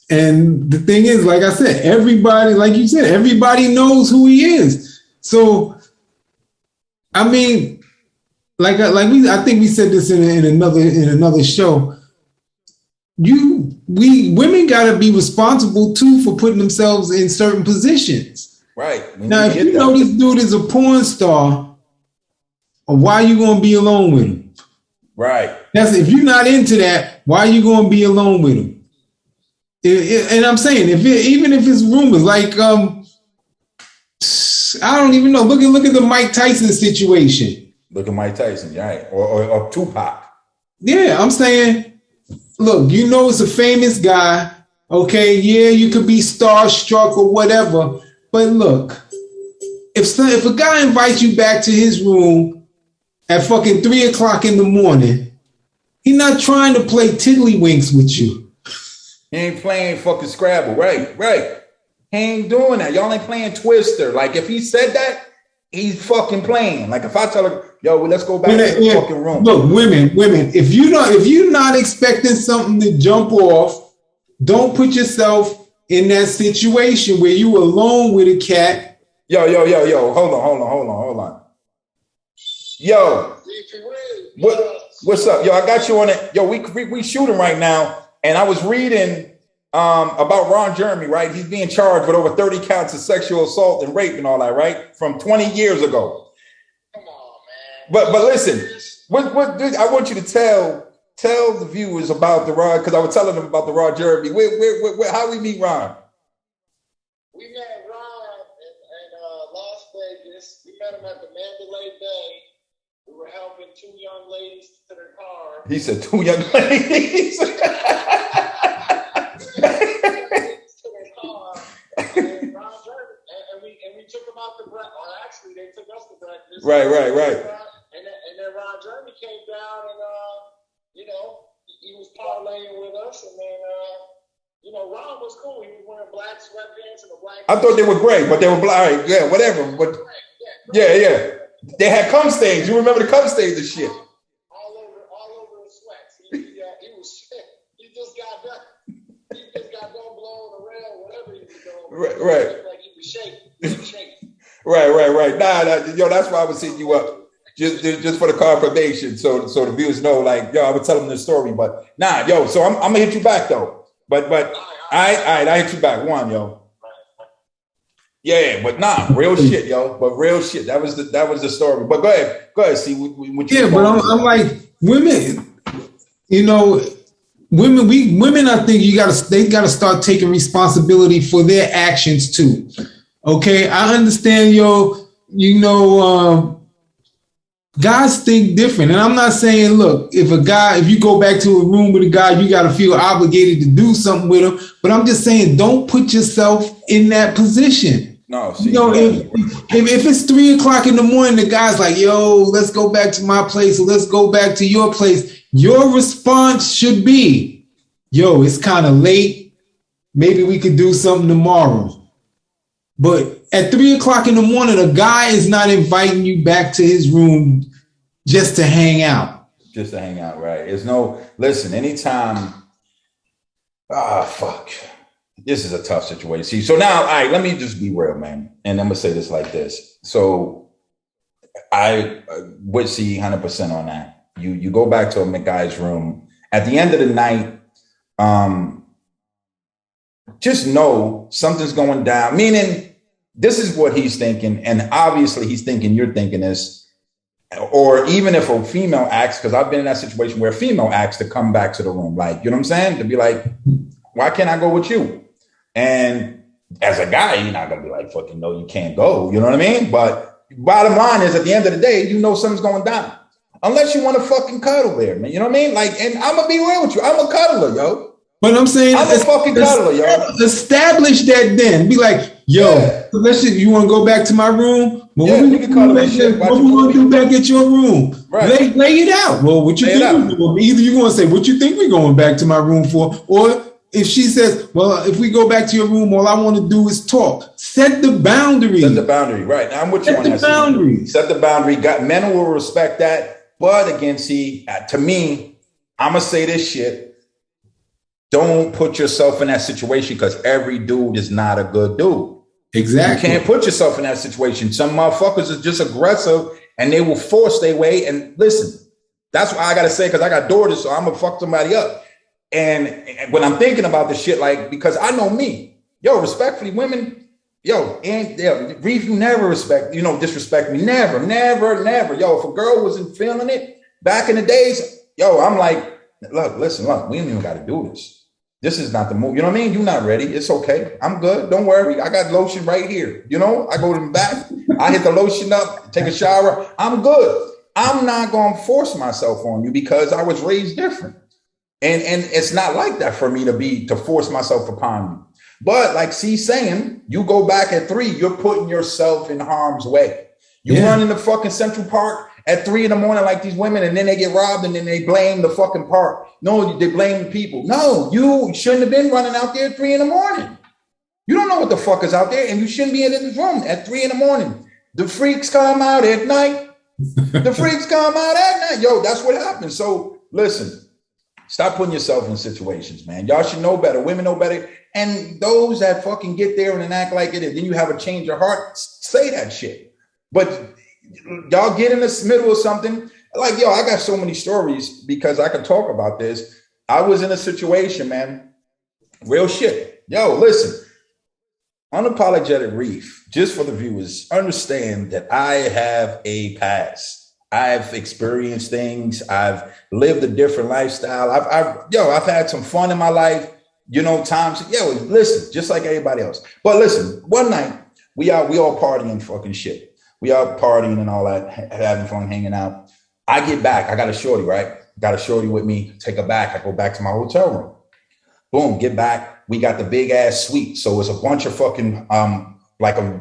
And the thing is, like I said, everybody, like you said, everybody knows who he is. So, I mean, I think we said this in another show. Women got to be responsible too for putting themselves in certain positions. Right. Now, if you know this dude is a porn star, why are you going to be alone with him? Right. If you're not into that, why are you going to be alone with him? And I'm saying, even if it's rumors, like I don't even know. Look at the Mike Tyson situation. Look at Mike Tyson, right? Or Tupac. Yeah, I'm saying, look, you know it's a famous guy. Okay, yeah, you could be starstruck or whatever, but look, if a guy invites you back to his room at fucking 3 o'clock in the morning, he's not trying to play tiddlywinks with you. He ain't playing fucking Scrabble, right? He ain't doing that. Y'all ain't playing Twister. Like, if he said that, he's fucking playing. Like, if I tell her, yo, let's go back to the fucking room. Look, women, if you're not expecting something to jump off, don't put yourself in that situation where you alone with a cat. Yo, hold on. Yo, what's up? Yo, I got you on it. Yo, we shooting right now, and I was reading about Ron Jeremy, right? He's being charged with over 30 counts of sexual assault and rape and all that, right? From 20 years ago. Come on, man. But listen, what I want you to tell the viewers about the Ron, because I was telling them about the Ron Jeremy. Where how we meet Ron? We met Ron in Las Vegas. We met him at the Mandalay Bay. We were helping 2 young ladies to their car. He said 2 young ladies. To their car. And Ron Jeremy, and we took them out to breakfast. Or actually, they took us to breakfast. Right. And then Ron Jeremy came down and he was parlaying with us, and then Ron was cool. He was wearing black sweatpants and a black. I thought they were gray, but they were black. Right, yeah, whatever. But yeah. They had cum stains. You remember the cum stains and shit. All over his sweats. He was sick. He just got done. He just got done blowing the rail, whatever he was doing. Right. Like he We shake. Right. Nah, yo, that's why I was hitting you up. Just for the confirmation, so the viewers know, like, yo, I would tell them this story, but nah, yo, so I'm gonna hit you back though. But I hit you back one, yo. Yeah, but nah, real shit, yo. But real shit. That was the story. But go ahead. See what you. Yeah, but I'm like women. You know, women. I think they gotta start taking responsibility for their actions too. Okay, I understand, yo. You know. Guys think different. And I'm not saying, look, if you go back to a room with a guy, you got to feel obligated to do something with him. But I'm just saying, don't put yourself in that position. No, see, you know, if it's 3 o'clock in the morning, the guy's like, yo, let's go back to my place, or let's go back to your place. Your response should be, yo, it's kind of late. Maybe we could do something tomorrow. But at 3 o'clock in the morning, a guy is not inviting you back to his room just to hang out. Just to hang out, right? There's no, listen, anytime, fuck. This is a tough situation. See, so now, all right, let me just be real, man. And I'm going to say this like this. So I would see 100% on that. You go back to a guy's room. At the end of the night, just know something's going down. Meaning, this is what he's thinking. And obviously he's thinking you're thinking this. Or even if a female asks, because I've been in that situation where a female asks to come back to the room. Like, you know what I'm saying? To be like, why can't I go with you? And as a guy, you're not going to be like, fucking no, you can't go. You know what I mean? But bottom line is, at the end of the day, you know something's going down. Unless you want to fucking cuddle there, man. You know what I mean? Like, and I'm going to be real with you. I'm a cuddler, yo. But I'm saying, I'm a fucking cuddler, yo. Establish that then. Be like, yo, you want to go back to my room? Well, yeah, we can cuddle that shit. What we going to do back at your room? Right. Lay it out. Well, what you think? Either you're going to say, what you think we're going back to my room for? Or if she says, well, if we go back to your room, all I want to do is talk. Set the boundary. Set the boundary, right. Now, I'm with you on that. Set the boundary. Men will respect that. But again, see, to me, I'm going to say this shit. Don't put yourself in that situation, because every dude is not a good dude. Exactly. You can't put yourself in that situation. Some motherfuckers are just aggressive and they will force their way. And listen, that's why I got to say, because I got daughters, so I'm going to fuck somebody up. And when I'm thinking about this shit, like, because I know me, yo, respectfully, women, Reef, you never disrespect me. Never. Yo, if a girl wasn't feeling it back in the days, yo, I'm like, look, we don't even got to do this. This is not the move. You know what I mean? You're not ready. It's okay. I'm good. Don't worry. I got lotion right here. You know, I go to the back. I hit the lotion up, take a shower. I'm good. I'm not going to force myself on you because I was raised different. And it's not like that for me to force myself upon you. But like C's saying, you go back at 3, you're putting yourself in harm's way. You run in the fucking Central Park at 3 a.m. like these women, and then they get robbed, and then they blame the fucking park. No, they blame the people. No, you shouldn't have been running out there at 3 a.m. You don't know what the fuck is out there, and you shouldn't be in this room at 3 a.m. The freaks come out at night. Yo, that's what happens. So listen, stop putting yourself in situations, man. Y'all should know better. Women know better. And those that fucking get there and act like it, and then you have a change of heart, say that shit. But y'all get in the middle of something. Like, yo, I got so many stories because I can talk about this. I was in a situation, man. Real shit. Yo, listen. Unapologetic Reef, just for the viewers, understand that I have a past. I've experienced things. I've lived a different lifestyle. I've had some fun in my life. You know, times, listen, just like everybody else. But listen, one night, we all partying fucking shit. We out partying and all that, having fun, hanging out. I get back. I got a shorty, right? Got a shorty with me. Take her back. I go back to my hotel room. Boom, get back. We got the big ass suite. So it's a bunch of fucking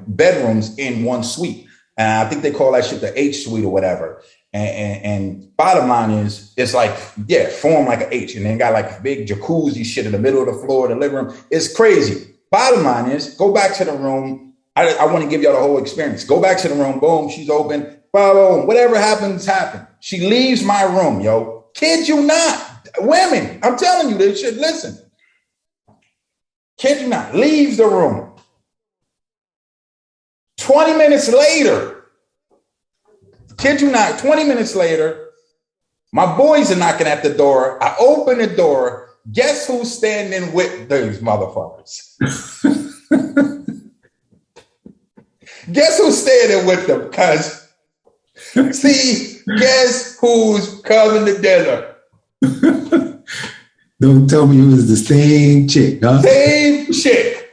bedrooms in one suite. And I think they call that shit the H suite or whatever. And bottom line is, it's like, formed like an H. And then got like a big jacuzzi shit in the middle of the floor, the living room. It's crazy. Bottom line is, go back to the room. I want to give y'all the whole experience. Go back to the room. Boom, she's open. Boom, whatever happens, happen. She leaves my room, yo. Kid you not. Women, I'm telling you this shit. Listen. Kid you not. Leaves the room. 20 minutes later, kid you not, 20 minutes later, my boys are knocking at the door. I open the door. Guess who's standing with these motherfuckers? Guess who's standing with them? Cuz, see, guess who's coming to dinner? Don't tell me it was the same chick, huh? Same chick.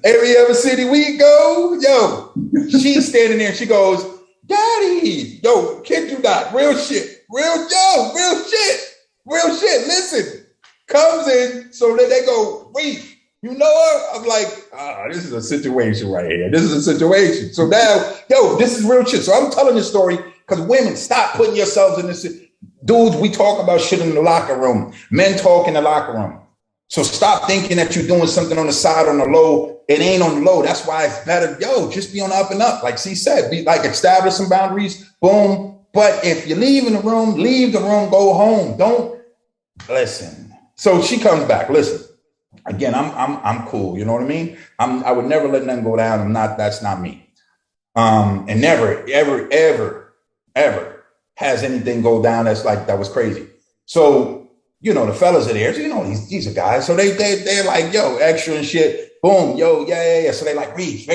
Every other city we go, yo, she's standing there. She goes, Daddy, yo, kid you not, real shit, real shit. Listen, comes in, so then they go, Reef, you know her? I'm like, this is a situation right here. This is a situation. So now, yo, this is real shit. So I'm telling this story because women, stop putting yourselves in this. Dudes, we talk about shit in the locker room. Men talk in the locker room. So stop thinking that you're doing something on the side, on the low. It ain't on the low. That's why it's better. Yo, just be on the up and up. Like C said, be like, establish some boundaries. Boom. But if you leave the room, go home. Don't listen. So she comes back. Listen, again, I'm cool. You know what I mean? I would never let nothing go down. That's not me. And never, ever has anything go down that was crazy. So, you know, the fellas are there. So, you know, these are guys. So they're like, yo, extra and shit. Boom, yo, yeah. So they like, Reef,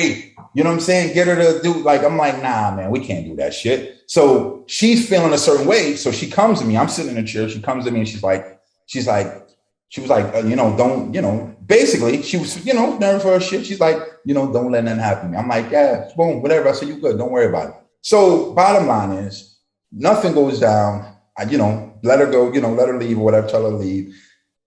you know what I'm saying? Get her to do, like, I'm like, nah, man, we can't do that shit. So she's feeling a certain way. So she comes to me. I'm sitting in a chair. She comes to me and she was like, don't, you know, basically she was, you know, nervous for her shit. She's like, you know, don't let nothing happen to me. I'm like, yeah, boom, whatever. I said, you good. Don't worry about it. So bottom line is nothing goes down. You know, let her go, you know, let her leave or whatever, tell her to leave.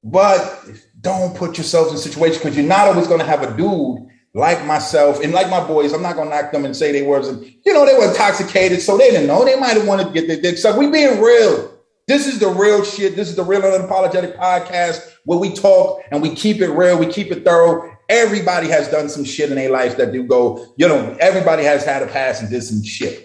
But don't put yourself in situations because you're not always going to have a dude like myself and like my boys. I'm not going to knock them and say they wasn't, you know, they were intoxicated. So they didn't know. They might have wanted to get their dick sucked. We being real. This is the real shit. This is the Real Unapologetic podcast where we talk and we keep it real. We keep it thorough. Everybody has done some shit in their life that do go, you know, everybody has had a past and did some shit.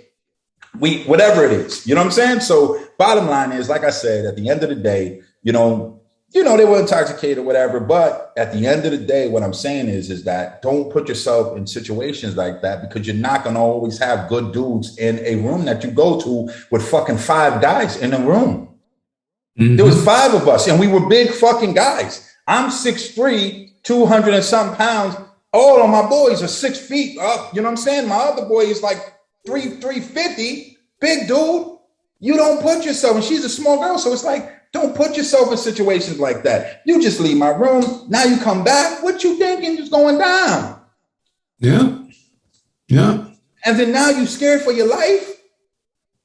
Whatever it is, you know what I'm saying? So bottom line is, like I said, at the end of the day, you know, they were intoxicated or whatever. But at the end of the day, what I'm saying is that don't put yourself in situations like that because you're not going to always have good dudes in a room that you go to with fucking 5 guys in a room. Mm-hmm. There was 5 of us and we were big fucking guys. I'm 6'3", 200 and something pounds. All of my boys are 6 feet up. You know what I'm saying? My other boy is like 350, big dude. You don't put yourself, and she's a small girl, so it's like, don't put yourself in situations like that. You just leave my room. Now you come back. What you thinking is going down? Yeah. And then now you scared for your life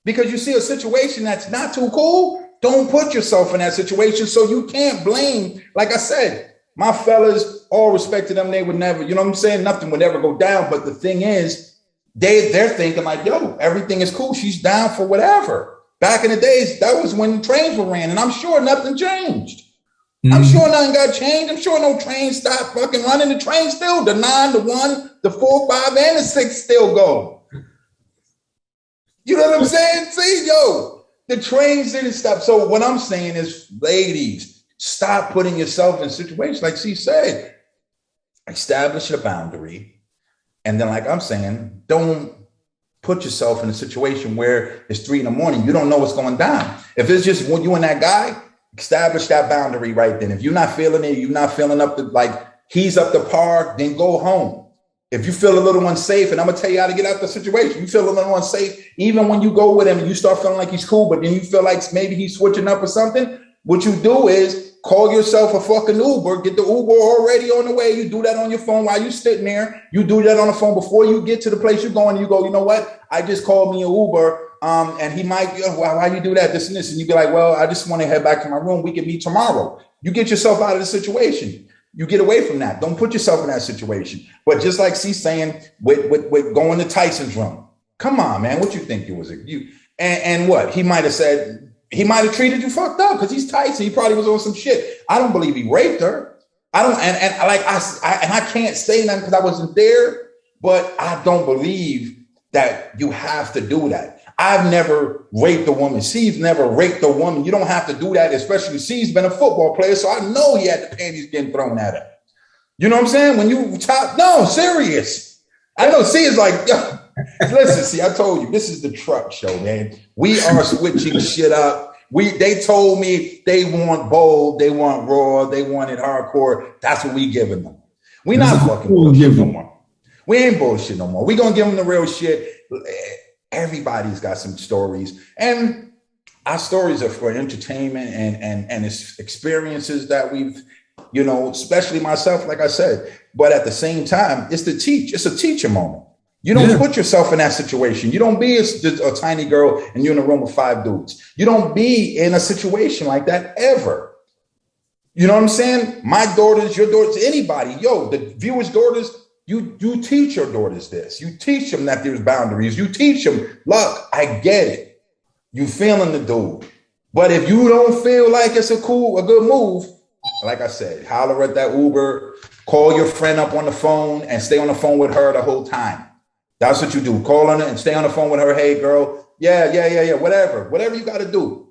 because you see a situation that's not too cool. Don't put yourself in that situation. So you can't blame. Like I said, my fellas, all respect to them, they would never, you know what I'm saying? Nothing would ever go down. But the thing is, they're thinking like, yo, everything is cool. She's down for whatever. Back in the days, that was when trains were ran, and I'm sure nothing changed. Mm-hmm. I'm sure nothing got changed. I'm sure no train stopped fucking running. The train still, the 9, the 1, the 4, 5, and the 6 still go. You know what I'm saying? See, yo, the trains didn't stop. So what I'm saying is, ladies, stop putting yourself in situations like she said. Establish a boundary. And then, like I'm saying, don't put yourself in a situation where it's 3 a.m. You don't know what's going down. If it's just you and that guy, establish that boundary right then. If you're not feeling it, you're not feeling up to, like, he's up to par, then go home. If you feel a little unsafe, and I'm going to tell you how to get out the situation, you feel a little unsafe, even when you go with him and you start feeling like he's cool, but then you feel like maybe he's switching up or something, what you do is call yourself a fucking Uber, get the Uber already on the way. You do that on your phone while you're sitting there. You do that on the phone before you get to the place you're going. You go, you know what? I just called me an Uber. And he might, why you do that, this and this? And you be like, well, I just want to head back to my room. We can meet tomorrow. You get yourself out of the situation. You get away from that. Don't put yourself in that situation. But just like she's saying with going to Tyson's room, come on, man. What you think it was? And what? He might have said, he might have treated you fucked up because he's Tyson. He probably was on some shit. I don't believe he raped her. I don't, and I can't say nothing because I wasn't there, but I don't believe that you have to do that. I've never raped a woman. She's never raped a woman. You don't have to do that, especially she's been a football player, so I know he had the panties getting thrown at her. You know what I'm saying? When you top, no, serious. I know she is like, Listen, see, I told you, this is the TRUP show, man. We are switching shit up. They told me they want bold, they want raw, they want it hardcore. That's what we giving them. We not fucking bullshit no more. We ain't bullshit no more. We gonna give them the real shit. Everybody's got some stories, and our stories are for entertainment and it's experiences that we've, you know, especially myself, like I said. But at the same time, it's to teach. It's a teacher moment. You don't put yourself in that situation. You don't be a tiny girl and you're in a room with 5 dudes. You don't be in a situation like that ever. You know what I'm saying? My daughters, your daughters, anybody, the viewers' daughters, you teach your daughters this. You teach them that there's boundaries. You teach them, look, I get it. You feeling the dude. But if you don't feel like it's a good move, like I said, holler at that Uber, call your friend up on the phone and stay on the phone with her the whole time. That's what you do. Call on her and stay on the phone with her. Hey, girl. Yeah. Whatever you got to do.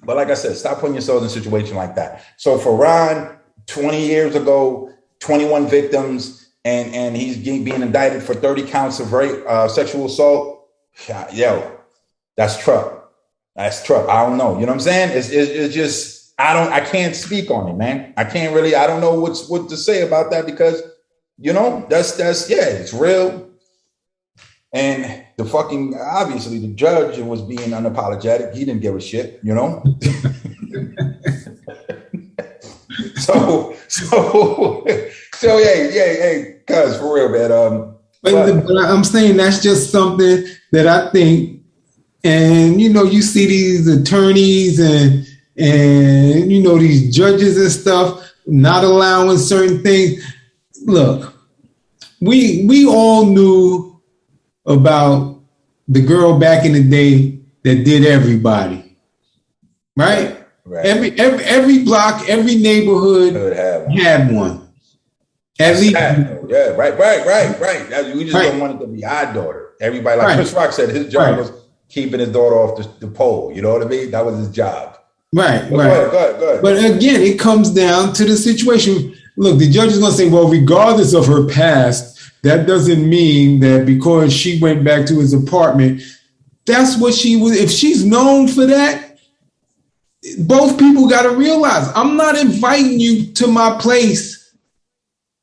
But like I said, stop putting yourselves in a situation like that. So for Ron, 20 years ago, 21 victims, and he's being indicted for 30 counts of rape, sexual assault. That's TRUP. That's TRUP. I don't know. You know what I'm saying? It's just, I can't speak on it, man. I don't know what to say about that because, you know, it's real. And the fucking, obviously, the judge was being unapologetic. He didn't give a shit, you know? so yeah, cuz, for real, man. But I'm saying that's just something that I think, and, you know, you see these attorneys and you know, these judges and stuff not allowing certain things. Look, we all knew about the girl back in the day that did everybody, right? Every block, every neighborhood had one. At least, right. We just don't want it to be our daughter. Everybody, like Chris Rock said, his job was keeping his daughter off the pole. You know what I mean? That was his job. Right. Go ahead. But again, it comes down to the situation. Look, the judge is going to say, well, regardless of her past, that doesn't mean that because she went back to his apartment, that's what she was. If she's known for that, both people got to realize, I'm not inviting you to my place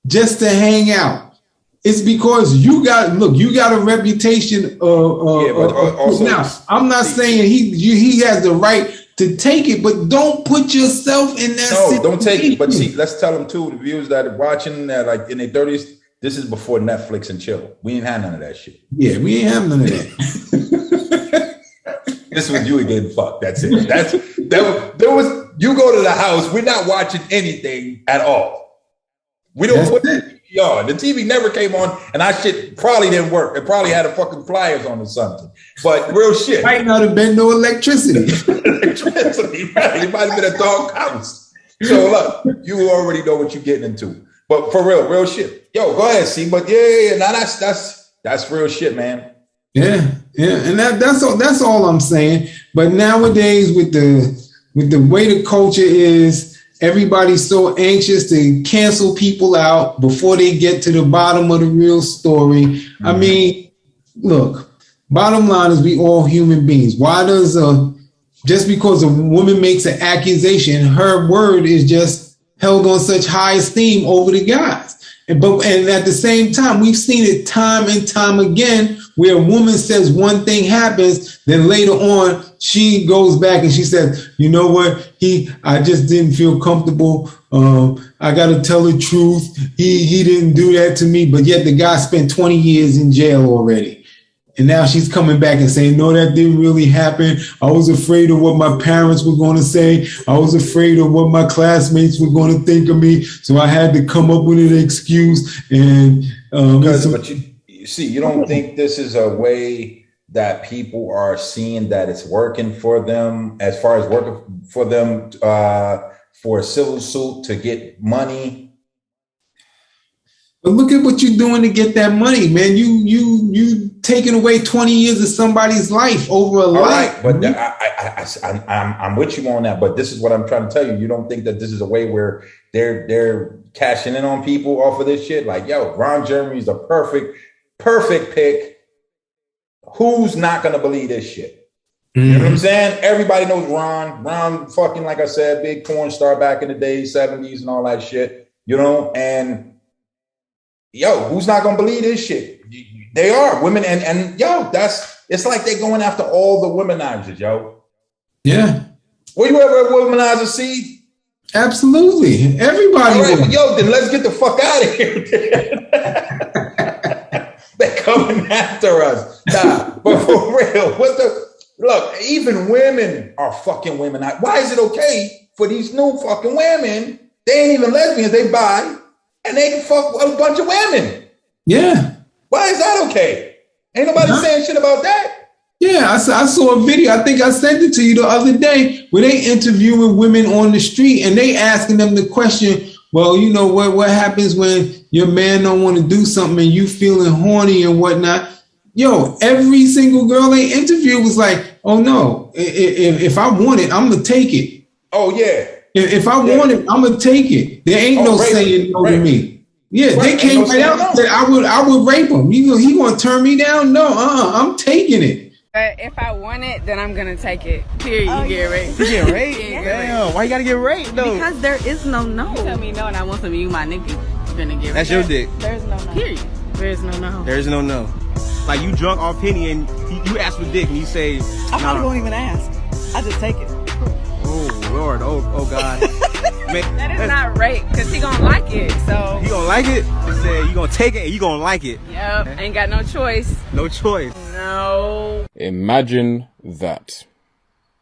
just to hang out. It's because you got a reputation. Now, I'm not saying he has the right to take it, but don't put yourself in that situation. No, don't take it. But see, let's tell them too, the viewers that are watching that like in their 30s, this is before Netflix and chill. We ain't had none of that shit. Yeah, we ain't have none of that. This was you getting fucked. That's it. There was you go to the house, we're not watching anything at all. We don't put the TV on. The TV never came on, and our shit probably didn't work. It probably had a fucking flyers on or something. But real shit. Might not have been no electricity. Right. It might have been a dog house. So look, you already know what you're getting into. But for real shit. Yo, go ahead, see. But yeah. Now that's real shit, man. Yeah. And that's all I'm saying. But nowadays, with the way the culture is, everybody's so anxious to cancel people out before they get to the bottom of the real story. Mm-hmm. I mean, look, bottom line is we all human beings. Why does just because a woman makes an accusation, her word is just held on such high esteem over the guys? And at the same time, we've seen it time and time again where a woman says one thing happens, then later on she goes back and she says, you know what, I just didn't feel comfortable. I got to tell the truth. He didn't do that to me, but yet the guy spent 20 years in jail already. And now she's coming back and saying, no, that didn't really happen. I was afraid of what my parents were going to say. I was afraid of what my classmates were going to think of me. So I had to come up with an excuse. And but you see, you don't think this is a way that people are seeing that it's working for them, as far as working for them for a civil suit to get money? But look at what you're doing to get that money, man. You taking away 20 years of somebody's life over a life. Right, but I'm with you on that. But this is what I'm trying to tell you. You don't think that this is a way where they're cashing in on people off of this shit? Like, yo, Ron Jeremy's the perfect pick who's not gonna believe this shit? You know what I'm saying? Everybody knows Ron. Ron fucking, like I said, big porn star back in the day, 70s and all that shit. You know, and yo, who's not gonna believe this shit? They are women, and yo, it's like they're going after all the womanizers, yo. Yeah. Were you ever a womanizer, see? Absolutely. Everybody. All right, well, yo, then let's get the fuck out of here. They're coming after us. Nah, but for real, look, even women are fucking women. Why is it okay for these new fucking women? They ain't even lesbians, they bi, and they can fuck a bunch of women. Yeah. Why is that okay? Ain't nobody saying shit about that. Yeah, I saw a video. I think I sent it to you the other day where they interviewing women on the street and they asking them the question, well, you know, what happens when your man don't want to do something and you feeling horny and whatnot? Yo, every single girl they interviewed was like, oh no, if I want it, I'm going to take it. Oh, yeah. If I want it, I'm going to take it. There ain't no saying no to me. Yeah, they came right out and said, I would rape him. He going to turn me down? No, I'm taking it. If I want it, then I'm gonna take it. Period. You get raped. You get raped? Damn. Why you gotta get raped though? Because there is no no. You tell me no and I want some of you, my nigga. You're gonna get raped. That's your dick. There's no no. Period. There's no no. There's no no. Like you drunk off Henny and you ask for dick and you say, I probably won't even ask. I just take it. Oh Lord. Oh God. Man, that is not rape because he gonna like it. So he gonna like it? He said you gonna take it and you gonna like it. Yep. Ain't got no choice. No choice. No. Imagine that.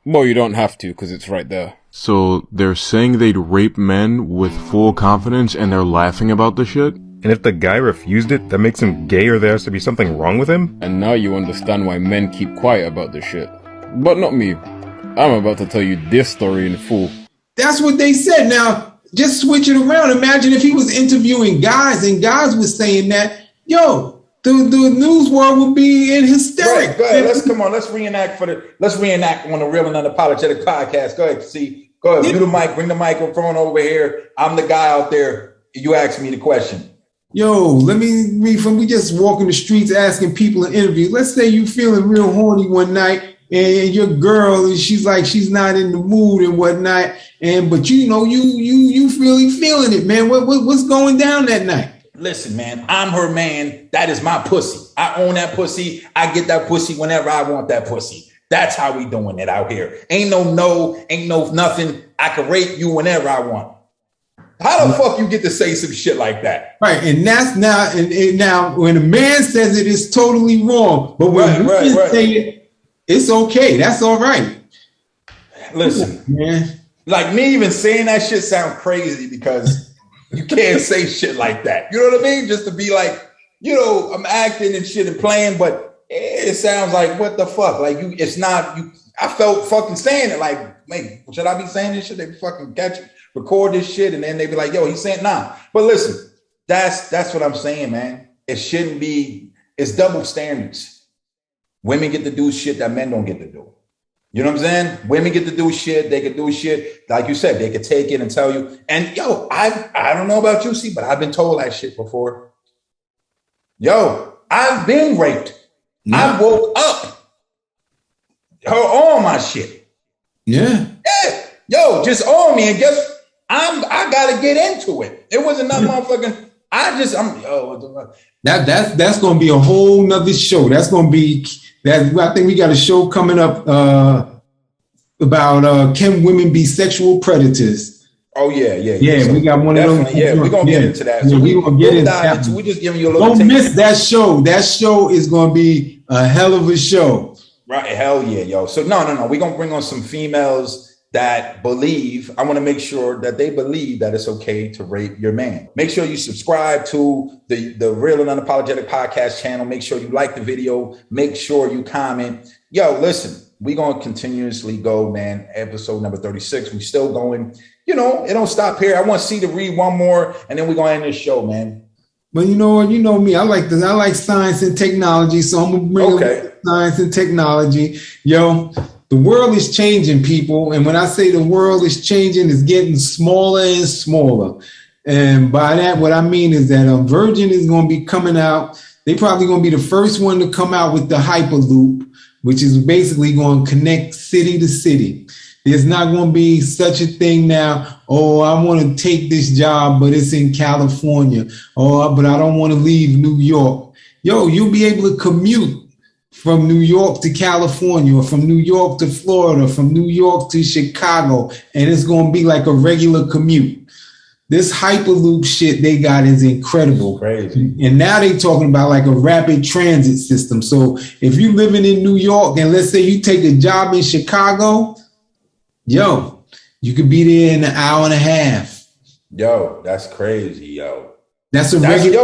Well, you don't have to because it's right there. So they're saying they'd rape men with full confidence and they're laughing about the shit? And if the guy refused it, that makes him gay or there has to be something wrong with him? And now you understand why men keep quiet about this shit. But not me. I'm about to tell you this story in full. That's what they said. Now, just switch it around. Imagine if he was interviewing guys and guys was saying that, yo, the news world would be in hysterics. Right, go ahead. Let's reenact on the Real and Unapologetic podcast. Go ahead, see. Go ahead, mute the mic, bring the microphone over here. I'm the guy out there. You ask me the question. Yo, let me read from we just walking the streets asking people in interviews. Let's say you feeling real horny one night. And your girl, she's like, she's not in the mood and whatnot. But you know, you really feeling it, man. What's going down that night? Listen, man, I'm her man. That is my pussy. I own that pussy. I get that pussy whenever I want that pussy. That's how we doing it out here. Ain't no nothing. I can rape you whenever I want. How the fuck you get to say some shit like that? Right, and that's now, and now when a man says it, it's totally wrong. But when women say it, it's okay. That's all right. Listen, man. Like me even saying that shit sounds crazy because you can't say shit like that. You know what I mean? Just to be like, you know, I'm acting and shit and playing, but it sounds like what the fuck? Like it's not you. I felt fucking saying it. Like, man, should I be saying this shit? They fucking catch it, record this shit, and then they be like, yo, he's saying nah. But listen, that's what I'm saying, man. It shouldn't be. It's double standards. Women get to do shit that men don't get to do. You know what I'm saying? Women get to do shit. They can do shit. Like you said, they could take it and tell you. And yo, I don't know about you, see, but I've been told that shit before. Yo, I've been raped. Yeah. I woke up. All my shit. Yeah. Yeah. Yo, just on me. And guess I gotta get into it. It wasn't that motherfucking. That's gonna be a whole nother show. That's gonna be that. I think we got a show coming up about can women be sexual predators? Oh yeah. So we got one of those. Yeah, we're gonna get into that. So we're gonna get into that. We just giving you a little. Don't miss that show. That show is gonna be a hell of a show. Right, hell yeah, yo. So no. We're gonna bring on some females that believe. I want to make sure that they believe that it's okay to rape your man. Make sure you subscribe to the Real and Unapologetic podcast channel. Make sure you like the video. Make sure you comment. Yo, listen, we're going to continuously go, man. Episode number 36. We're still going. You know, it don't stop here. I want C to read one more, and then we're going to end this show, man. But you know what? You know me. I like this. I like science and technology, so I'm going to bring science and technology. Yo, the world is changing, people. And when I say the world is changing, it's getting smaller and smaller. And by that, what I mean is that Virgin is going to be coming out. They probably going to be the first one to come out with the Hyperloop, which is basically going to connect city to city. There's not going to be such a thing now. Oh, I want to take this job, but it's in California. Oh, but I don't want to leave New York. Yo, you'll be able to commute from New York to California, or from New York to Florida, from New York to Chicago, and it's going to be like a regular commute. This Hyperloop shit they got is incredible. Crazy. And now they talking about like a rapid transit system. So if you're living in New York and let's say you take a job in Chicago, yo, you could be there in an hour and a half. Yo, that's crazy, yo. That's technology.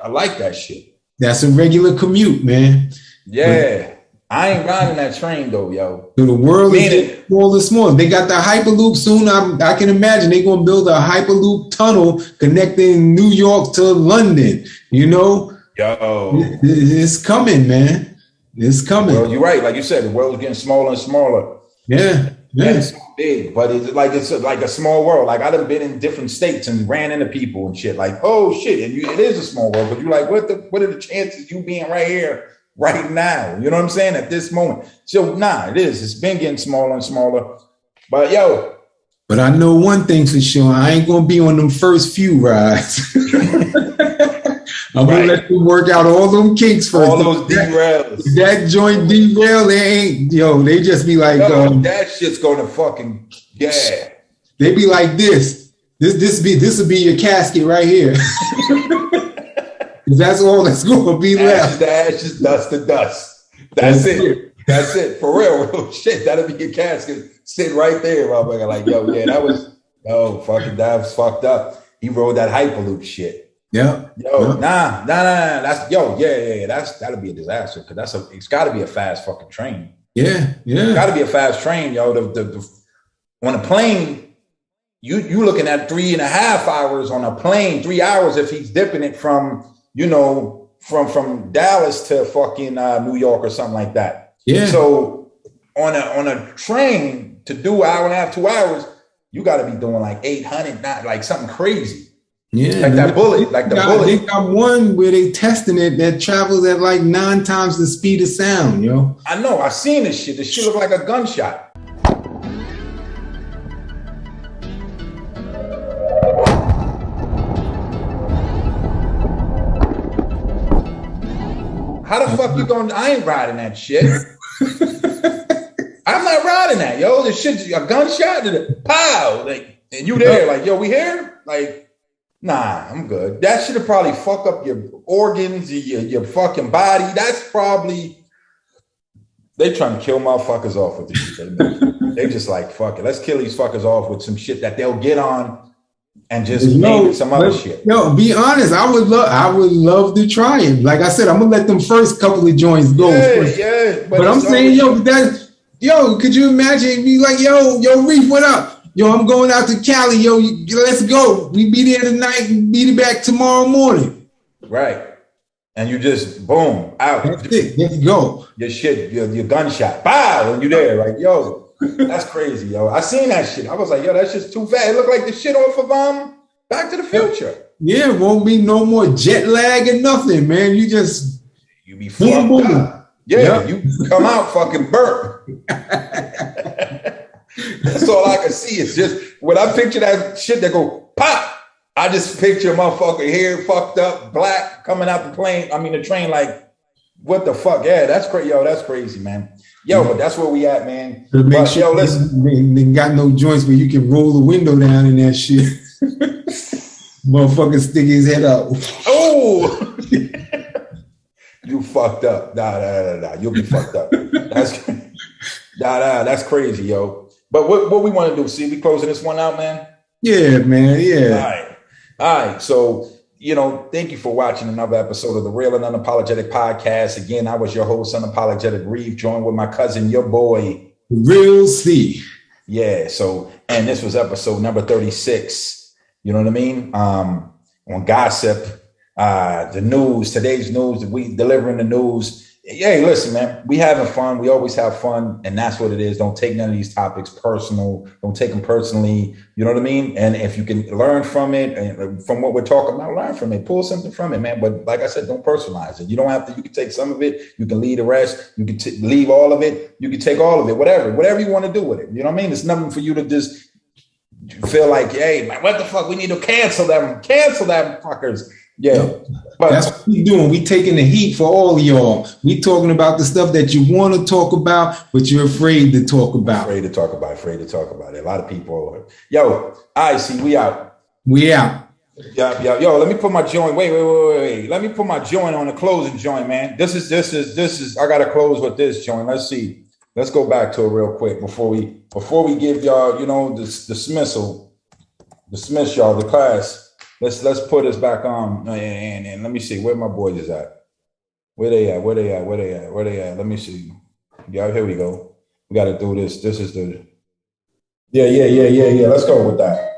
I like that shit. That's a regular commute, man. Yeah. I ain't riding that train though, yo. So the world is getting smaller and smaller. They got the Hyperloop soon. I can imagine they're going to build a Hyperloop tunnel connecting New York to London. You know? Yo. It's coming, man. It's coming. Well, you're right. Like you said, the world's getting smaller and smaller. Yeah. It's so big, but it's like a small world. Like I done been in different states and ran into people and shit. Like, oh shit, and it is a small world. But you're like, what are the chances you being right here, right now? You know what I'm saying? At this moment. So it is. It's been getting smaller and smaller. But yo. But I know one thing for sure. I ain't gonna be on them first few rides. I'm gonna let them work out all them kinks first. All those derails. That joint derail, they just be like, that shit's gonna fucking, yeah. They be like this will be your casket right here. That's all that's gonna be left. Ashes, dust to dust. That's it. That's it. For real shit. That'll be your casket sitting right there, motherfucker. Like, yo, yeah, that was fucked up. He rode that Hyperloop shit. Yeah. Yo, nah. That's that'll be a disaster because it's got to be a fast fucking train. Yeah. It's got to be a fast train, yo. On a plane, you looking at 3.5 hours on a plane. 3 hours if he's dipping it from from Dallas to fucking New York or something like that. Yeah. So on a train to do 1.5 hours, 2 hours, you got to be doing like 800, not like something crazy. Yeah, like that bullet, They got one where they testing it that travels at like 9 times the speed of sound, yo. I know, I seen this shit. This shit look like a gunshot. How the fuck you going? I ain't riding that shit. I'm not riding that, yo. This shit's a gunshot. Pow! Like, and you there? Like, yo, we here? Like. Nah, I'm good. That should have probably fuck up your organs, your fucking body. That's probably they trying to kill motherfuckers off with this shit. They just like fuck it. Let's kill these fuckers off with some shit that they'll get on and just name it some other shit. Yo, be honest. I would love to try it. Like I said, I'm gonna let them first couple of joints go. Yeah. But I'm saying, could you imagine? Be like, yo, Reef, what up? Yo, I'm going out to Cali. Yo, let's go. We be there tonight and be back tomorrow morning. Right. And you just, boom, out. That's it. Let's go. Your shit, your gunshot. Bow, and you there. Like, yo, that's crazy, yo. I seen that shit. I was like, yo, that's just too fast. It looked like the shit off of Back to the Future. Yeah, won't be no more jet lag and nothing, man. You be fucked up. Yeah, you come out fucking burnt. That's all I can see. It's just when I picture that shit that go pop, I just picture a motherfucker hair fucked up, black, coming out the train, like, what the fuck? Yeah, that's crazy. Yo, that's crazy, man. Yo, but that's where we at, man. But, sure listen. They got no joints where you can roll the window down in that shit. Motherfucker stick his head up. Oh! You fucked up. Nah. You'll be fucked up. That's crazy, yo. But what we want to do, see, we closing this one out, man? Yeah, man, yeah. All right. So, thank you for watching another episode of the Real and Unapologetic Podcast. Again, I was your host, Unapologetic Reef, joined with my cousin, your boy, Real C. Yeah, and this was episode number 36. You know what I mean? On gossip, the news, today's news, we delivering the news. Hey, listen, man, we having fun. We always have fun, and that's what it is. Don't take none of these topics personal. Don't take them personally. You know what I mean? And if you can learn from it, and from what we're talking about, learn from it. Pull something from it, man. But like I said, don't personalize it. You don't have to. You can take some of it. You can leave the rest. You can leave all of it. You can take all of it. Whatever you want to do with it. You know what I mean? It's nothing for you to just feel like, hey, man, what the fuck? We need to cancel them. Cancel them fuckers. Yeah, but that's what we doing. We taking the heat for all of y'all. We talking about the stuff that you want to talk about, but you're afraid to talk about. Afraid to talk about it. A lot of people. Yo, I see. We out. We out. Yeah. Yo, let me put my joint. Wait. Let me put my joint on the closing joint, man. This is. I gotta close with this joint. Let's see. Let's go back to it real quick before we give y'all, you know, dismiss y'all the class. Let's put this back on and let me see where my boys is at. Where they at? Let me see. Yeah, here we go. We got to do this. This is the. Yeah. Let's go with that.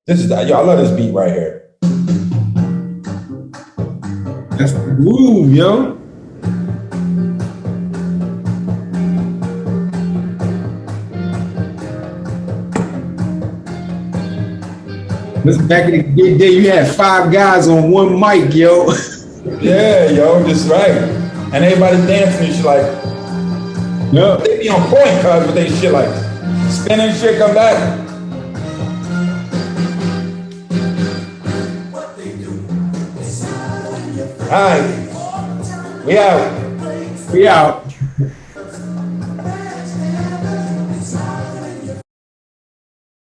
This is that. Yo, I love this beat right here. That's the groove, yo. This back in the good day, you had 5 guys on one mic, yo. Yeah, yo, just right. And everybody dancing and shit like, yeah. They be on point, cuz, with they shit like, spinning shit, come back. All right, we out.